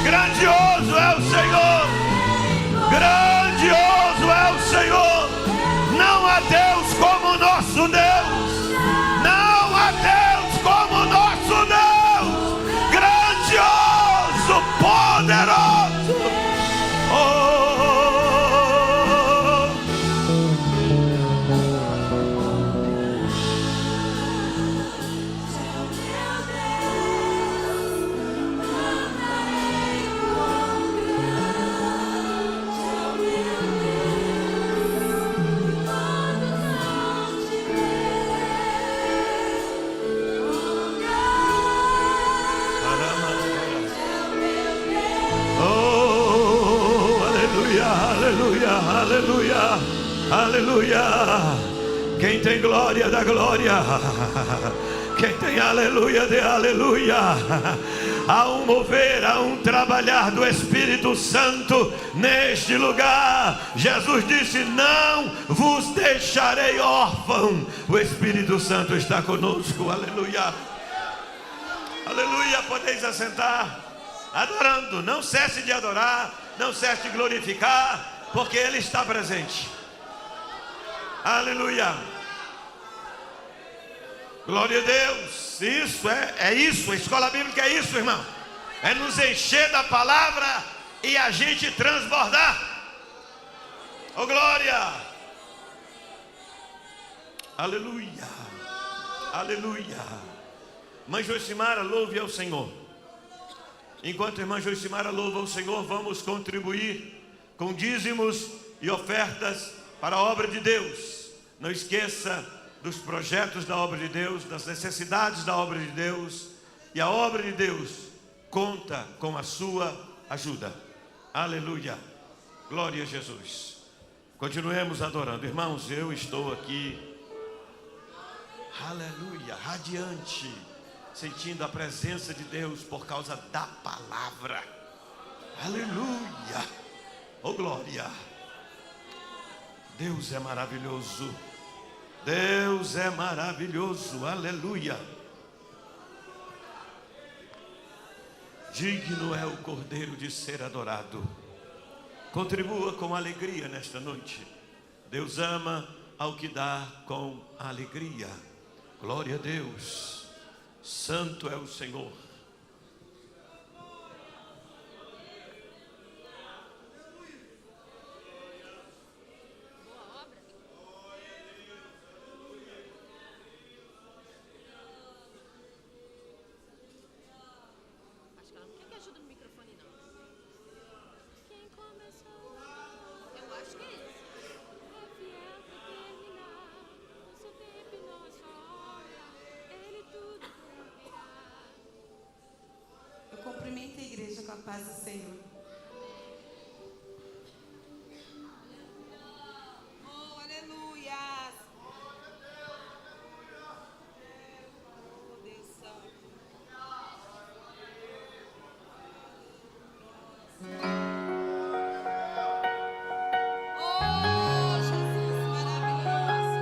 Grandioso é o Senhor. Grandioso é o Senhor. Não há Deus como o nosso Deus. Não há Deus como o nosso Deus. Grandioso, poderoso. Oh. Aleluia, aleluia, aleluia. Quem tem glória, dá glória. Quem tem aleluia, dê aleluia. Há um mover, há um trabalhar do Espírito Santo neste lugar. Jesus disse: não vos deixarei órfão. O Espírito Santo está conosco, aleluia. Aleluia, podeis assentar. Adorando, não cesse de adorar, não cesse de glorificar, porque Ele está presente. Aleluia. Glória a Deus. Isso é isso. A escola bíblica é isso, irmão. É nos encher da palavra e a gente transbordar. Oh glória. Aleluia. Aleluia. Irmã Josimara, louve ao Senhor. Enquanto a irmã Josimara louva ao Senhor, vamos contribuir com dízimos e ofertas para a obra de Deus. Não esqueça dos projetos da obra de Deus, das necessidades da obra de Deus. E a obra de Deus conta com a sua ajuda. Aleluia. Glória a Jesus. Continuemos adorando. Irmãos, eu estou aqui, aleluia, radiante, sentindo a presença de Deus por causa da palavra. Aleluia. Oh, glória. Deus é maravilhoso. Deus é maravilhoso. Aleluia. Digno é o Cordeiro de ser adorado. Contribua com alegria nesta noite. Deus ama ao que dá com alegria. Glória a Deus. Santo é o Senhor. Cumprimenta a igreja com a paz do Senhor. Oh, aleluia! Oh, Deus Santo. Oh, Jesus maravilhoso.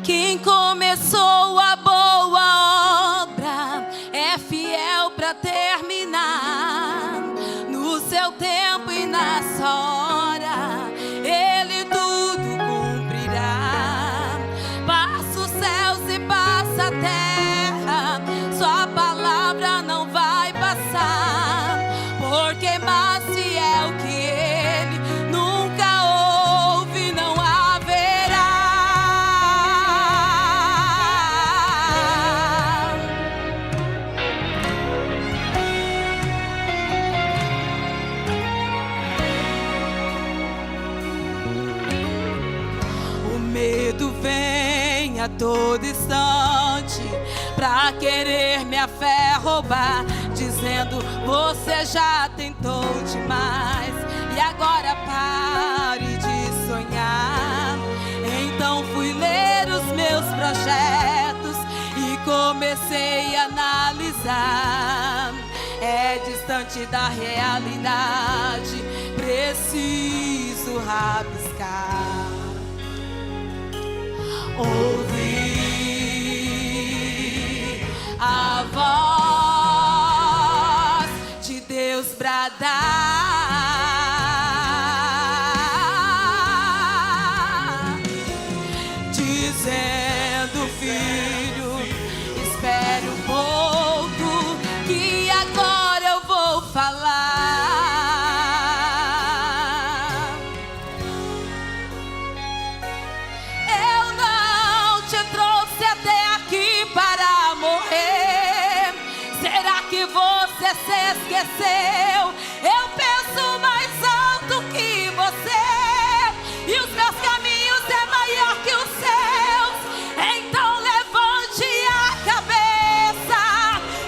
Quem começou a boa obra é fiel para terminar. No seu tempo e na sua hora, Ele tudo cumprirá. Passa os céus e passa a terra, sua palavra não vai passar. Porque mais fiel que Ele nunca houve, não haverá. O medo vem a todo instante pra querer minha fé roubar, dizendo: você já tentou demais e agora pare de sonhar. Então fui ler os meus projetos e comecei a analisar. É distante da realidade, preciso rabiscar. Ouvi a voz de Deus bradar, dizendo: filho, espere um pouco, que agora eu vou falar. Eu não te trouxe até aqui para morrer. Será que você se esqueceu? Eu penso mais alto que você, e os meus caminhos é maior que os seus. Então levante a cabeça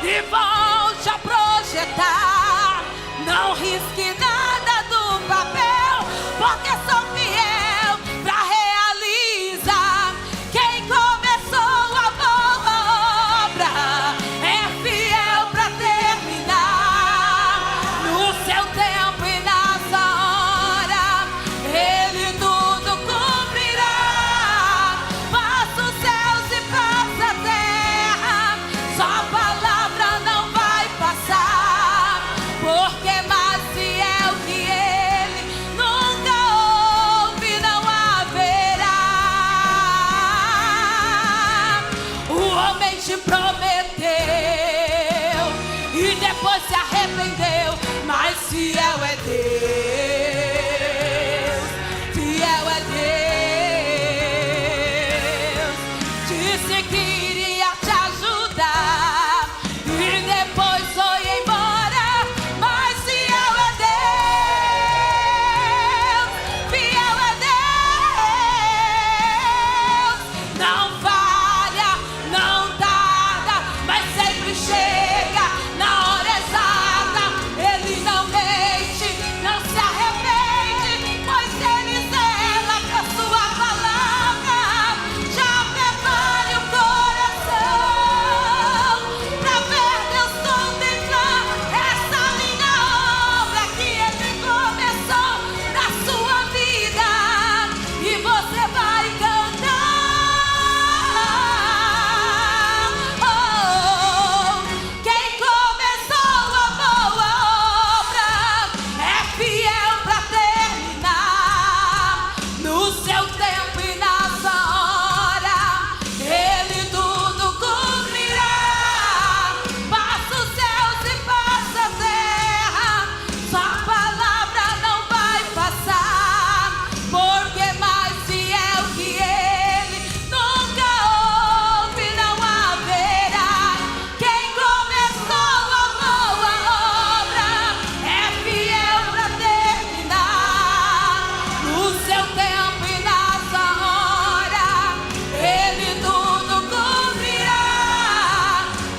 e volte a projetar. Não risque nada do papel, porque sou fiel pra realizar. Quem começou a boa obra é fiel pra terminar. No seu tempo e na sua hora, Ele tudo cumprirá. Passa os céus e passa a terra, sua palavra não vai passar. Porque mais fiel que Ele nunca houve, não haverá. O homem te prometeu e depois se arrependeu. surpreendeu, mas fiel é Deus, fiel é Deus. Disse que iria te ajudar e depois foi embora, mas fiel é Deus, fiel é Deus. Não falha, não tarda, mas sempre chega na hora exata. Ele não mente, não se arrepende, pois ele zela com sua palavra. Já prepare o coração pra ver Deus contemplar essa linda obra que ele começou na sua vida, e você vai cantar. Oh, quem começou a boa obra é fiel pra terminar. No seu tempo e na sua hora, ele tudo cumprirá. Passa os céus e passa a terra, sua palavra não vai passar, porque mais fiel que ele nunca houve, não haverá. Quem começou a boa obra é fiel pra terminar. No seu tempo e na sua hora, ele tudo cumprirá.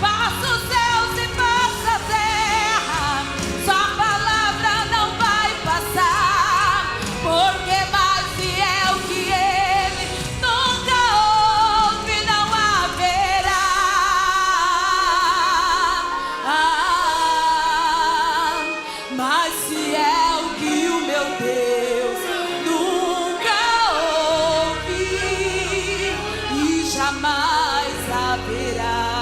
Passa os céus e passa a terra, sua palavra não vai passar, porque mais fiel que ele nunca houve, não haverá. Mais fiel que o meu Deus nunca houve e jamais haverá.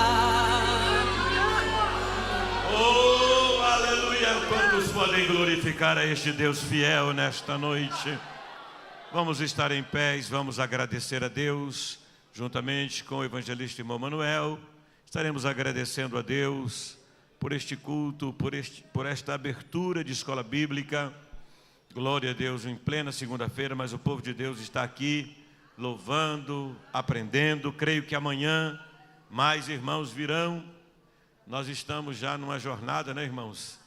Oh, aleluia! Quantos podem glorificar a este Deus fiel nesta noite? Vamos estar em pés, vamos agradecer a Deus, juntamente com o evangelista irmão Manuel. Estaremos agradecendo a Deus por este culto, por esta abertura de escola bíblica. Glória a Deus, em plena segunda-feira, mas o povo de Deus está aqui, louvando, aprendendo. Creio que amanhã mais irmãos virão. Nós estamos já numa jornada, né, irmãos?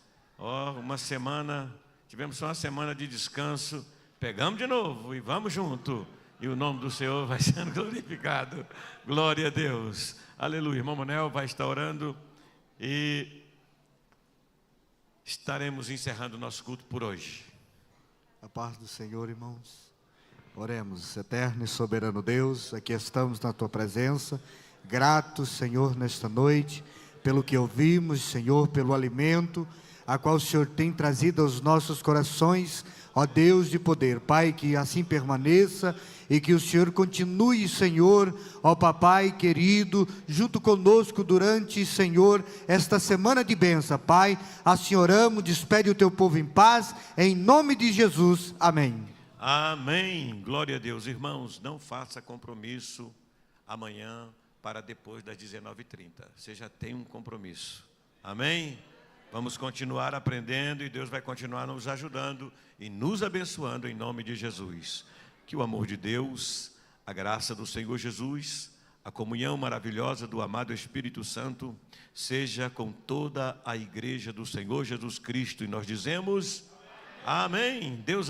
Uma semana, tivemos só uma semana de descanso, pegamos de novo e vamos junto. E o nome do Senhor vai sendo glorificado. Glória a Deus. Aleluia. Irmão Manuel vai estar orando e estaremos encerrando o nosso culto por hoje. A paz do Senhor, irmãos. Oremos. Eterno e soberano Deus, aqui estamos na Tua presença, gratos, Senhor, nesta noite, pelo que ouvimos, Senhor, pelo alimento, a qual o Senhor tem trazido aos nossos corações, ó Deus de poder. Pai, que assim permaneça e que o Senhor continue, Senhor, ó Papai querido, junto conosco durante, Senhor, esta semana de bênção. Pai, assim oramos, despede o Teu povo em paz, em nome de Jesus, amém. Amém, glória a Deus. Irmãos, não faça compromisso amanhã para depois das 19h30. Você já tem um compromisso, amém? Vamos continuar aprendendo e Deus vai continuar nos ajudando e nos abençoando em nome de Jesus. Que o amor de Deus, a graça do Senhor Jesus, a comunhão maravilhosa do amado Espírito Santo seja com toda a igreja do Senhor Jesus Cristo. E nós dizemos amém. Deus